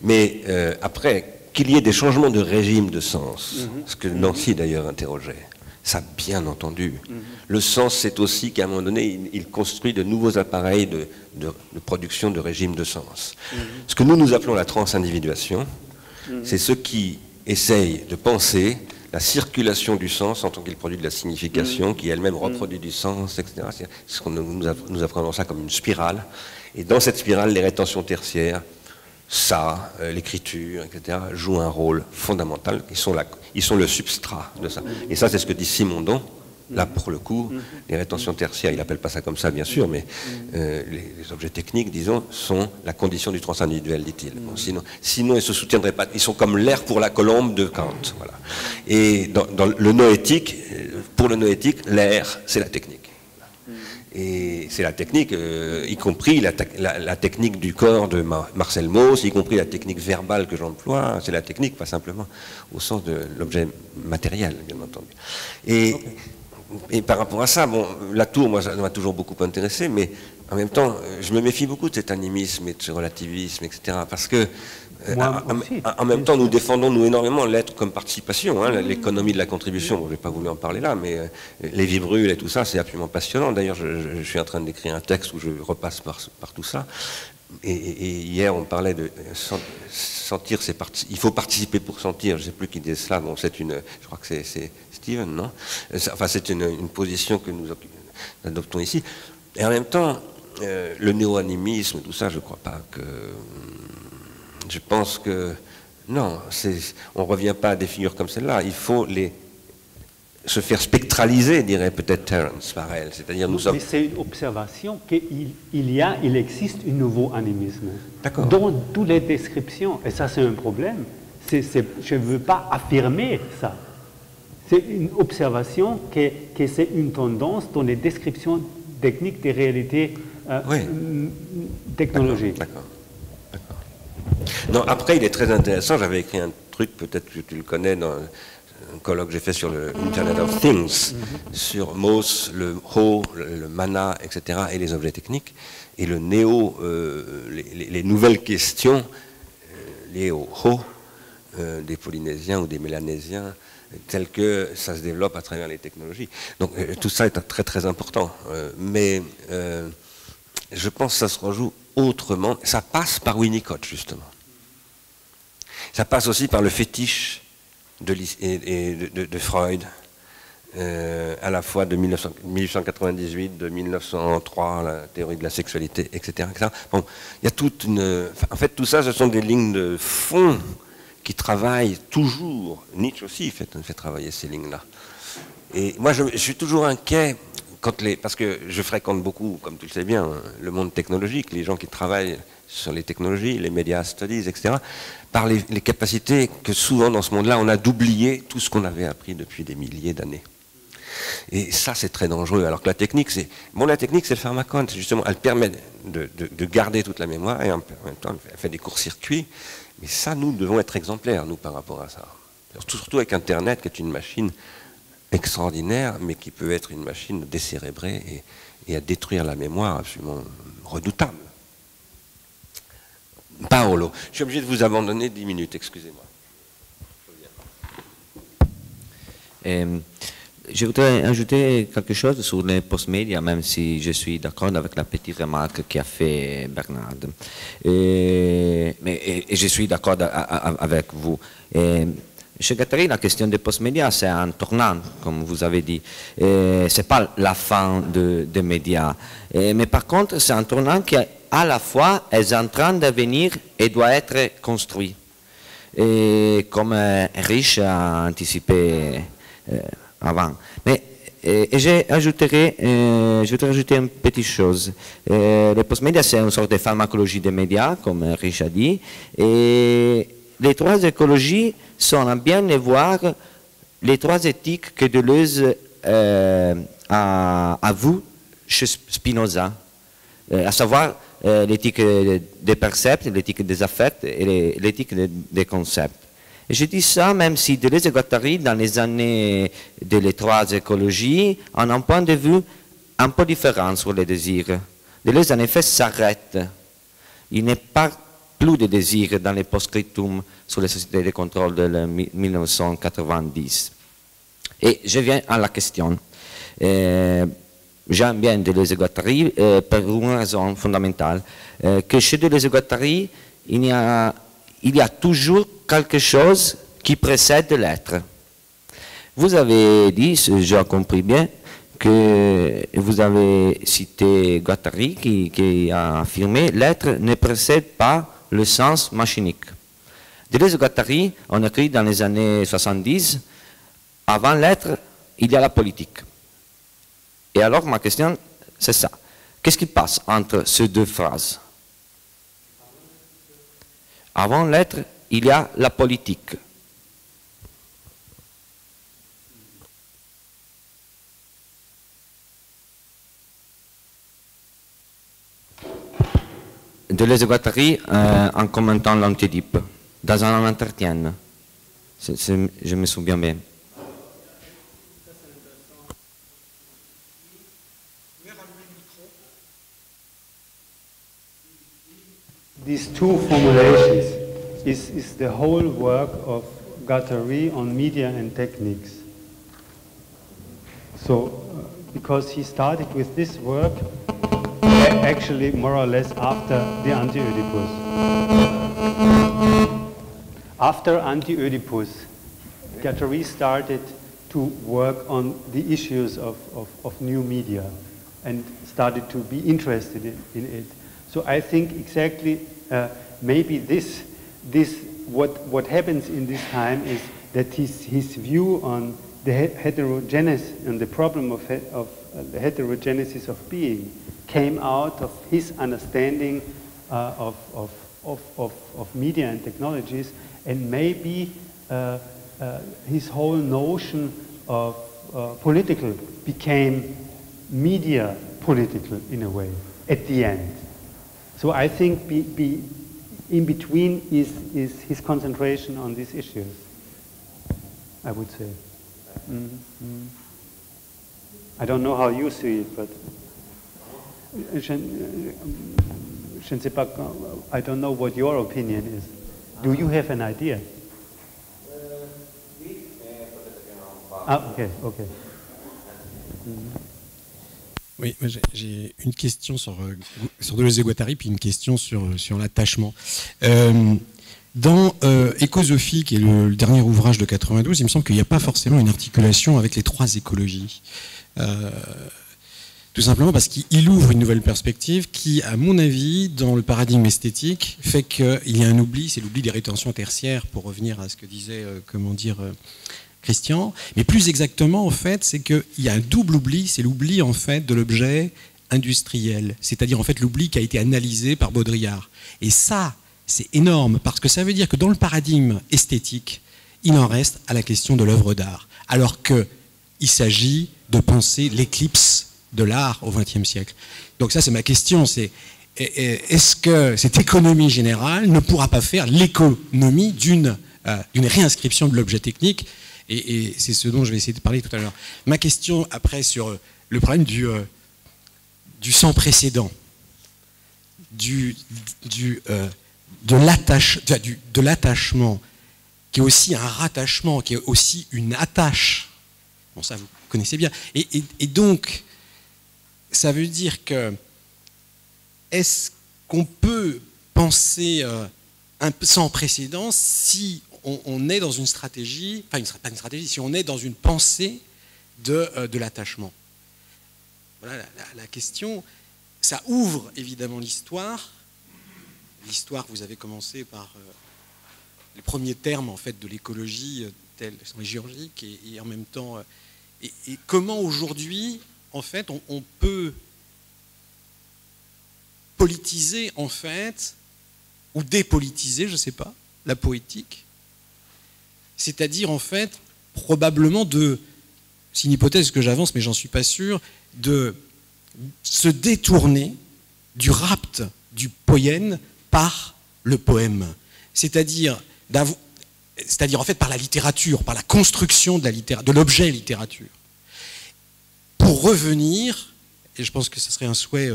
Mais après, qu'il y ait des changements de régime de sens, ce que Nancy d'ailleurs interrogeait, ça bien entendu. Le sens, c'est aussi qu'à un moment donné, il construit de nouveaux appareils de production de régime de sens. Ce que nous appelons la transindividuation, c'est ce qui essaye de penser la circulation du sens en tant qu'il produit de la signification, qui elle-même reproduit du sens, etc. C'est ce que nous apprenons ça comme une spirale. Et dans cette spirale, les rétentions tertiaires, l'écriture, etc., jouent un rôle fondamental. Ils sont le substrat de ça. Et ça, c'est ce que dit Simondon. Là, pour le coup, les rétentions tertiaires, il n'appelle pas ça comme ça, bien sûr, mais les objets techniques, disons, sont la condition du transindividuel, dit-il. Bon, sinon, ils ne se soutiendraient pas. Ils sont comme l'air pour la colombe de Kant. Voilà. Et dans le noétique, pour le noétique, l'air, c'est la technique. Et c'est la technique, y compris la technique du corps de Marcel Mauss, y compris la technique verbale que j'emploie, c'est la technique, pas simplement au sens de l'objet matériel, bien entendu. Et par rapport à ça, bon, Latour, moi, ça m'a toujours beaucoup intéressé, mais en même temps, je me méfie beaucoup de cet animisme et de ce relativisme, etc. Parce que, en même temps, nous défendons énormément l'être comme participation, hein, l'économie de la contribution. Bon, je n'ai pas voulu en parler là, mais Lévi Brûle et tout ça, c'est absolument passionnant. D'ailleurs, je suis en train d'écrire un texte où je repasse par tout ça. Et hier, on parlait de sentir, il faut participer pour sentir. Je ne sais plus qui dit cela. Bon, je crois que c'est Steven, non? Enfin, c'est une position que nous adoptons ici. Et en même temps, le néo-animisme, tout ça, je ne crois pas que. Je pense que non, on ne revient pas à des figures comme celle-là. Il faut se faire spectraliser, dirait peut-être Terence par elle. C'est-à-dire nous sommes. Mais c'est une observation qu'il existe un nouveau animisme. D'accord. Dans toutes les descriptions, et ça c'est un problème. Je ne veux pas affirmer ça. C'est une observation que c'est une tendance dans les descriptions techniques des réalités technologiques. D'accord. Non, après, il est très intéressant. J'avais écrit un truc, peut-être que tu le connais, dans un colloque que j'ai fait sur le Internet of Things, sur Mauss, le Ho, le mana, etc., et les objets techniques, et le néo, les nouvelles questions liées au Ho, des Polynésiens ou des Mélanésiens, telles que ça se développe à travers les technologies. Donc tout ça est très très important. Mais je pense que ça se rejoue autrement. Ça passe par Winnicott, justement. Ça passe aussi par le fétiche de Freud, à la fois de 1898, de 1903, la théorie de la sexualité, etc. Bon, il y a toute une... En fait, tout ça, ce sont des lignes de fond qui travaille toujours. Nietzsche aussi fait travailler ces lignes-là. Et moi, je suis toujours inquiet parce que je fréquente beaucoup, comme tu le sais bien, le monde technologique, les gens qui travaillent sur les technologies, les media studies, etc., par les capacités que souvent dans ce monde-là, on a d'oublier tout ce qu'on avait appris depuis des milliers d'années. Et ça, c'est très dangereux. Alors que la technique, c'est le pharmacone. Justement, elle permet de garder toute la mémoire et en même temps, elle fait des courts-circuits. Mais ça, nous devons être exemplaires, nous, par rapport à ça. Surtout avec Internet, qui est une machine extraordinaire, mais qui peut être une machine décérébrée et à détruire la mémoire absolument redoutable. Paolo, je suis obligé de vous abandonner 10 minutes, excusez-moi. Je voudrais ajouter quelque chose sur les post-médias, même si je suis d'accord avec la petite remarque qu'a fait Bernard. Et je suis d'accord avec vous. Chez Guattari, la question des post-médias, c'est un tournant, comme vous avez dit. Ce n'est pas la fin des médias. Mais par contre, c'est un tournant qui, à la fois, est en train de venir et doit être construit. Et comme Rich a anticipé avant. Mais je voudrais ajouter une petite chose. Les post-médias, c'est une sorte de pharmacologie des médias, comme Rich a dit. Et les trois écologies sont à bien les voir les trois éthiques que Deleuze a vues chez Spinoza, à savoir l'éthique des percepts, l'éthique des affects et l'éthique des concepts. Et je dis ça même si Deleuze et Guattari, dans les années des trois écologies, ont un point de vue un peu différent sur les désirs. Deleuze, en effet, s'arrête. Il n'est pas plus de désirs dans les post-scriptum sur les sociétés de contrôle de 1990. Et je viens à la question. J'aime bien Deleuze et Guattari pour une raison fondamentale, que chez Deleuze et Guattari, il y a toujours quelque chose qui précède l'être. Vous avez dit, j'ai compris bien, que vous avez cité Guattari qui a affirmé « l'être ne précède pas le sens machinique ». Deleuze et Guattari ont écrit dans les années 70 « avant l'être, il y a la politique ». Et alors ma question, c'est ça. Qu'est-ce qui passe entre ces deux phrases? Avant l'être, il y a la politique. Deleuze et Guattari en commentant l'antitype, dans un entretien. Je me souviens bien. These two formulations is the whole work of Guattari on media and techniques. So, because he started with this work, actually more or less after the Anti-Oedipus. After Anti-Oedipus, Guattari started to work on the issues of new media and started to be interested in it. So I think exactly maybe what happens in this time is that his view on the heterogeneity and the problem of the heterogenesis of being came out of his understanding of media and technologies, and maybe his whole notion of political became media political in a way at the end. So I think in between is his concentration on these issues, I would say. Mm-hmm. I don't know how you see it, but je ne sais pas, I don't know what your opinion is. Do you have an idea? Okay. Mm-hmm. Oui, j'ai une question sur Deleuze et Guattari, puis une question sur l'attachement. Dans Écosophie, qui est le dernier ouvrage de 92, il me semble qu'il n'y a pas forcément une articulation avec les trois écologies. Tout simplement parce qu'il ouvre une nouvelle perspective qui, à mon avis, dans le paradigme esthétique, fait qu'il y a un oubli, c'est l'oubli des rétentions tertiaires, pour revenir à ce que disait, Christian. Mais plus exactement, en fait, c'est qu'il y a un double oubli, c'est l'oubli, en fait, de l'objet industriel. C'est-à-dire, en fait, l'oubli qui a été analysé par Baudrillard. Et ça, c'est énorme, parce que ça veut dire que dans le paradigme esthétique, il en reste à la question de l'œuvre d'art. Alors qu'il s'agit de penser l'éclipse de l'art au XXe siècle. Donc ça, c'est ma question, c'est est-ce que cette économie générale ne pourra pas faire l'économie d'une réinscription de l'objet technique, et c'est ce dont je vais essayer de parler tout à l'heure. Ma question, après, sur le problème du sans précédent, de l'attachement, qui est aussi un rattachement, qui est aussi une attache. Bon, ça, vous connaissez bien. Et donc, ça veut dire que, est-ce qu'on peut penser sans précédent si on est dans une stratégie, enfin, pas une stratégie, si on est dans une pensée de l'attachement? Voilà la question. Ça ouvre évidemment l'histoire. L'histoire, vous avez commencé par les premiers termes en fait de l'écologie, tels sont les géologiques, et en même temps, et comment aujourd'hui, en fait, on peut politiser, en fait, ou dépolitiser, je ne sais pas, la poétique. C'est-à-dire, en fait, probablement c'est une hypothèse que j'avance, mais j'en suis pas sûr, de se détourner du rapt du poème par le poème. C'est-à-dire en fait par la littérature, par la construction de l'objet littérature. Pour revenir, et je pense que ce serait un souhait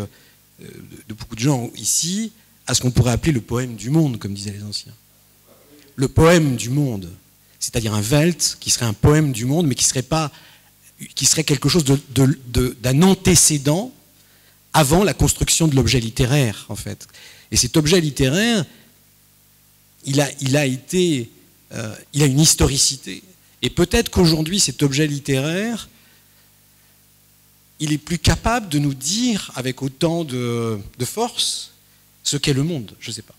de beaucoup de gens ici, à ce qu'on pourrait appeler le poème du monde, comme disaient les anciens. Le poème du monde, c'est-à-dire un Welt qui serait un poème du monde, mais qui serait quelque chose d'un antécédent avant la construction de l'objet littéraire, en fait. Et cet objet littéraire, il a une historicité. Et peut-être qu'aujourd'hui, cet objet littéraire, il est plus capable de nous dire, avec autant de force, ce qu'est le monde. Je ne sais pas.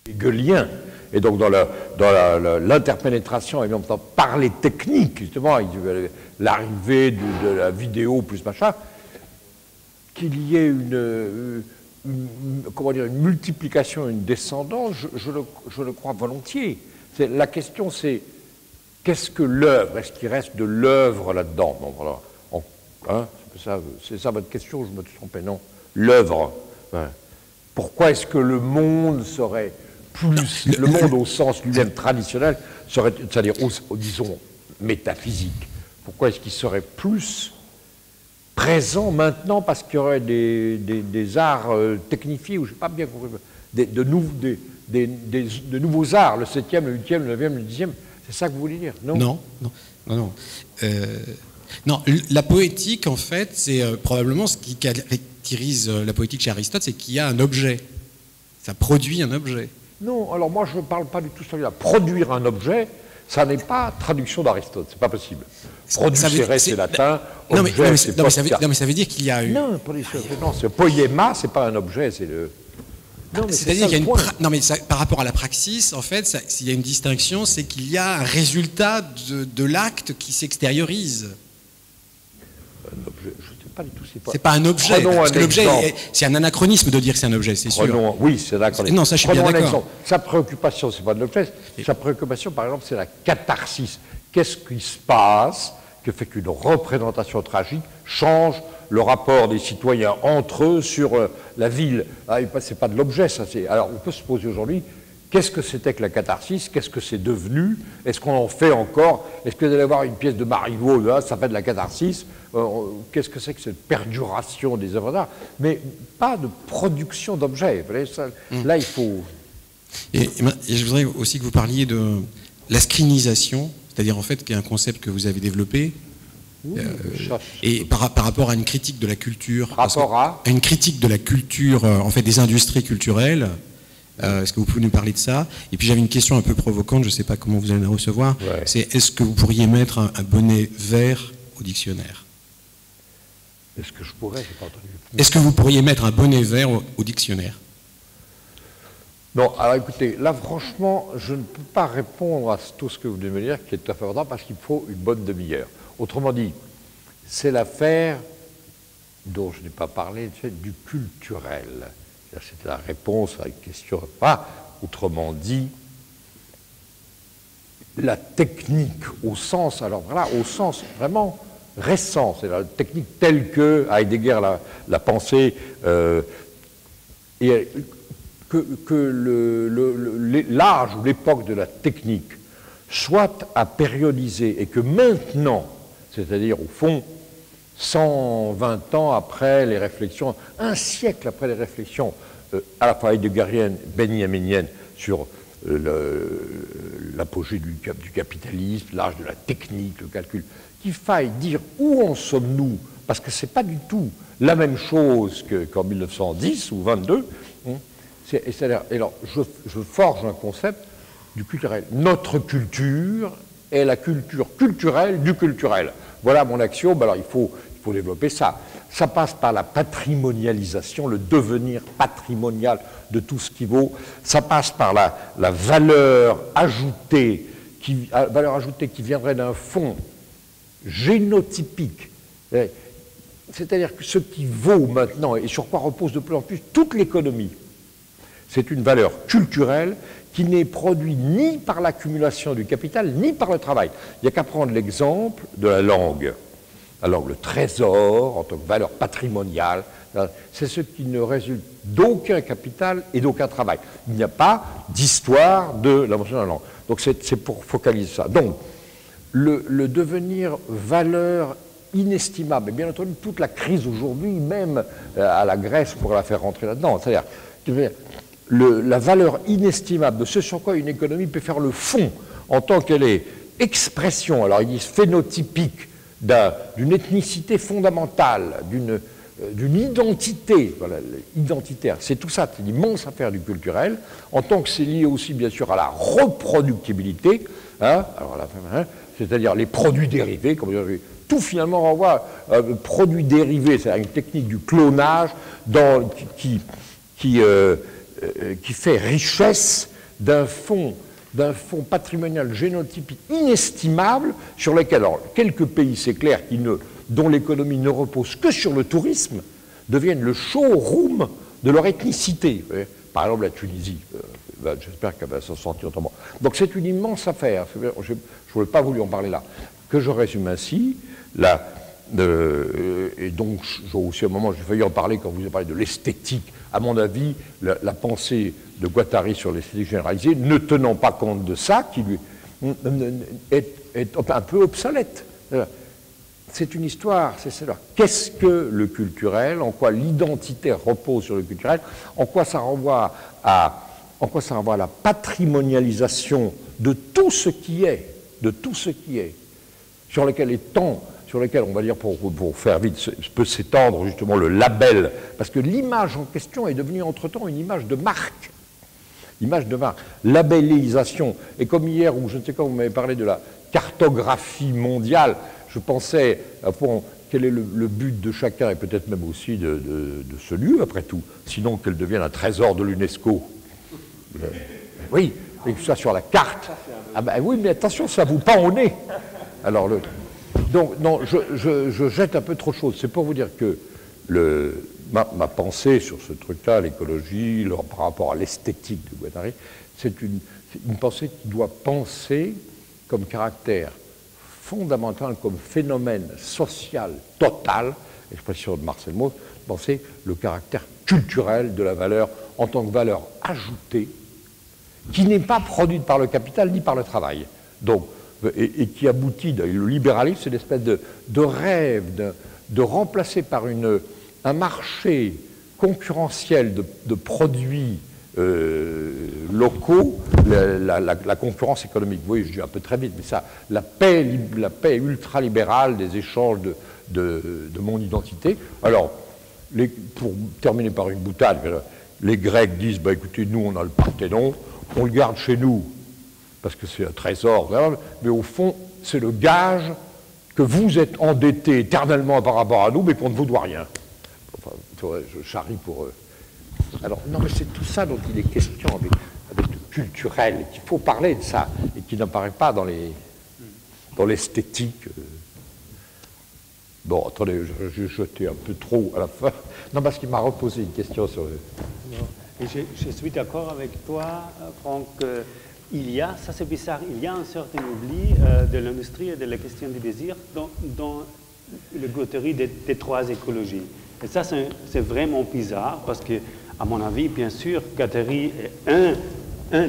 Hegelien. Et donc dans l'interpénétration, et en même temps par les techniques, justement, l'arrivée de la vidéo plus machin, qu'il y ait une multiplication, une descendance, je le crois volontiers. La question, c'est qu'est-ce que l'œuvre? Est-ce qu'il reste de l'œuvre là-dedans? Bon, voilà. C'est ça votre question, je me suis trompé, non? L'œuvre. Ouais. Pourquoi est-ce que le monde serait plus, le monde au sens lui-même traditionnel, c'est-à-dire, disons, métaphysique, pourquoi est-ce qu'il serait plus présent maintenant parce qu'il y aurait des arts technifiés, ou je ne sais pas bien compris, de nouveaux arts, le 7e, le 8e, le 9e, le 10e, c'est ça que vous voulez dire, non? Non. Non, la poétique, en fait, c'est probablement ce qui caractérise la poétique chez Aristote, c'est qu'il y a un objet. Ça produit un objet. Non, alors moi je ne parle pas du tout de ça. Produire un objet, ça n'est pas traduction d'Aristote, c'est pas possible. Producere, c'est latin, objet, c'est non, mais ça veut dire qu'il y a eu... Non, c'est poiema, c'est pas un objet, c'est le... C'est-à-dire qu'il y a non, mais par rapport à la praxis, en fait, s'il y a une distinction, c'est qu'il y a un résultat de l'acte qui s'extériorise. Un objet, je ne sais pas du tout. C'est pas un objet, parce que l'objet, c'est un anachronisme de dire que c'est un objet, c'est sûr. Oui, c'est d'accord. Non, ça, je suis bien d'accord. Sa préoccupation, c'est pas de l'objet. Sa préoccupation, par exemple, c'est la catharsis. Qu'est-ce qui se passe que fait qu'une représentation tragique change le rapport des citoyens entre eux sur la ville? C'est pas de l'objet, ça. Alors, on peut se poser aujourd'hui Qu'est-ce que c'était que la catharsis? Qu'est-ce que c'est devenu? Est-ce qu'on en fait encore? Est-ce que vous allez voir une pièce de Marivaux, là, ça fait de la catharsis? Qu'est-ce que c'est que cette perduration des œuvres d'art? Mais pas de production d'objets. Là, il faut... Et je voudrais aussi que vous parliez de la screenisation, c'est-à-dire en fait qui est un concept que vous avez développé, et par rapport à une critique de la culture, à une critique de la culture, en fait des industries culturelles. Est-ce que vous pouvez nous parler de ça? Et puis j'avais une question un peu provocante, je ne sais pas comment vous allez la recevoir, c'est est-ce que vous pourriez mettre un bonnet vert au dictionnaire? Est-ce que je pourrais? J'ai pas entendu. Est-ce que vous pourriez mettre un bonnet vert au dictionnaire? Non, alors écoutez, là franchement, je ne peux pas répondre à tout ce que vous venez de me dire, qui est tout à fait important, parce qu'il faut une bonne demi-heure. Autrement dit, c'est l'affaire dont je n'ai pas parlé, du culturel. C'était la réponse à une question. Autrement dit, la technique au sens, alors voilà, au sens vraiment récent, c'est la technique telle que Heidegger l'a pensée, et que l'âge ou l'époque de la technique soit à périodiser, et que maintenant, c'est-à-dire au fond 120 ans après les réflexions, un siècle après les réflexions à la fois heideggeriennes, benjaminiennes sur l'apogée du capitalisme, l'âge de la technique, le calcul, qu'il faille dire où en sommes-nous, parce que ce n'est pas du tout la même chose qu'en 1910 ou 22. Alors, je forge un concept du culturel. Notre culture est la culture culturelle du culturel. Voilà mon axiome. Alors il faut développer ça. Ça passe par la patrimonialisation, le devenir patrimonial de tout ce qui vaut. Ça passe par la valeur ajoutée qui viendrait d'un fond génotypique. C'est-à-dire que ce qui vaut maintenant et sur quoi repose de plus en plus toute l'économie, c'est une valeur culturelle qui n'est produite ni par l'accumulation du capital, ni par le travail. Il n'y a qu'à prendre l'exemple de la langue. La langue, le trésor, en tant que valeur patrimoniale, c'est ce qui ne résulte d'aucun capital et d'aucun travail. Il n'y a pas d'histoire de l'invention de la langue. Donc c'est pour focaliser ça. Donc, le devenir valeur inestimable, et bien entendu, toute la crise aujourd'hui, même à la Grèce, pour la faire rentrer là-dedans, c'est-à-dire la valeur inestimable de ce sur quoi une économie peut faire le fond en tant qu'elle est expression, alors ils disent phénotypique, d'une ethnicité fondamentale, d'une identité, voilà, identitaire. C'est tout ça, c'est l'immense affaire du culturel, en tant que c'est lié aussi bien sûr à la reproductibilité, c'est-à-dire les produits dérivés, comme tout finalement renvoie à produits dérivés, c'est-à-dire une technique du clonage qui fait richesse d'un fonds patrimonial génotypique inestimable sur lequel, alors, quelques pays, c'est clair, dont l'économie ne repose que sur le tourisme, deviennent le showroom de leur ethnicité. Par exemple, la Tunisie, j'espère qu'elle va s'en sortir autrement. Donc c'est une immense affaire. Je n'aurais pas voulu en parler là. Que je résume ainsi, et donc, aussi à un moment, j'ai failli en parler quand vous avez parlé de l'esthétique. À mon avis, la pensée de Guattari sur l'esthétique généralisée, ne tenant pas compte de ça, qui lui est un peu obsolète. C'est une histoire, c'est cela. Qu'est-ce que le culturel? En quoi l'identité repose sur le culturel? En quoi ça renvoie à la patrimonialisation de tout ce qui est, sur lequel on va dire, pour faire vite, peut s'étendre justement le label, parce que l'image en question est devenue entre-temps une image de marque. Labellisation. Et comme hier, ou je ne sais quand, vous m'avez parlé de la cartographie mondiale, je pensais, quel est le but de chacun, et peut-être même aussi de ce lieu, après tout, sinon qu'elle devienne un trésor de l'UNESCO. Oui, et que ce soit sur la carte. Ah ben oui, mais attention, ça vous pend au nez. Alors, donc, non, je jette un peu trop de choses. C'est pour vous dire que ma pensée sur ce truc-là, l'écologie, par rapport à l'esthétique de Guattari, c'est une pensée qui doit penser comme caractère fondamental, comme phénomène social total, expression de Marcel Mauss, penser le caractère culturel de la valeur en tant que valeur ajoutée qui n'est pas produite par le capital ni par le travail. Donc, et qui aboutit, le libéralisme, c'est une espèce de rêve de remplacer par un marché concurrentiel de produits locaux, la concurrence économique. Oui, je dis un peu très vite, mais ça, la paix ultralibérale des échanges de mon identité. Alors, pour terminer par une boutade, les Grecs disent, bah, écoutez, nous, on a le Parthénon, on le garde chez nous, parce que c'est un trésor, mais au fond, c'est le gage que vous êtes endettés éternellement par rapport à nous, mais qu'on ne vous doit rien. Enfin, je charrie pour eux. Alors, non, mais c'est tout ça dont il est question avec le culturel, et qu'il faut parler de ça, et qui n'apparaît pas dans l'esthétique. Bon, attendez, j'ai jeté un peu trop à la fin. Non, parce qu'il m'a reposé une question sur le... Et je suis d'accord avec toi, Franck, ça c'est bizarre, il y a un certain oubli de l'industrie et de la question du désir dans le Guattari des trois écologies. Et ça c'est vraiment bizarre parce que, à mon avis, bien sûr, Guattari est un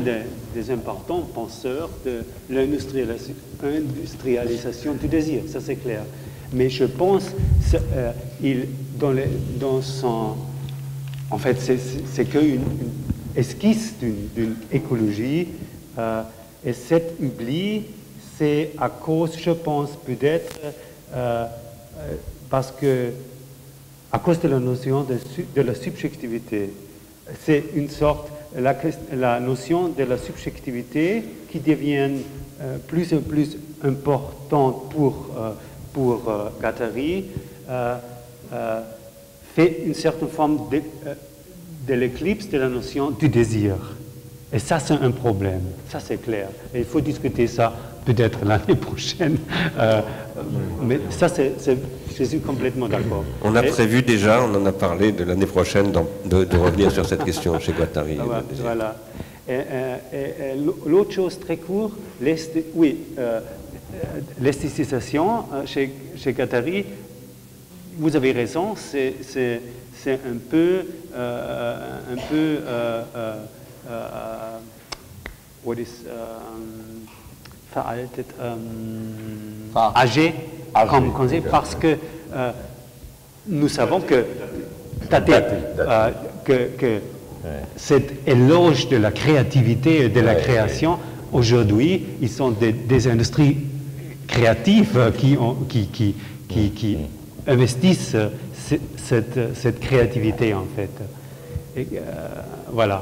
des importants penseurs de l'industrialisation du désir, ça c'est clair. Mais je pense dans son... En fait, c'est qu'une esquisse d'une écologie. Et cet oubli, c'est à cause, je pense, peut-être, parce que, à cause de la notion de la subjectivité. C'est une sorte, la notion de la subjectivité qui devient plus en plus importante pour Guattari, fait une certaine forme de l'éclipse de la notion du désir. Et ça, c'est un problème. Ça, c'est clair. Et il faut discuter ça peut-être l'année prochaine. Mais ça, je suis complètement d'accord. On a prévu déjà, on en a parlé de l'année prochaine, de revenir sur cette question chez Guattari. Voilà. Et l'autre chose très courte, l'esthétisation chez Guattari, vous avez raison, c'est un peu veraltet, âgé comme concept, parce que nous savons que cet éloge de la créativité et de la création, aujourd'hui, ils sont des industries créatives qui investissent cette créativité, en fait. Et, voilà.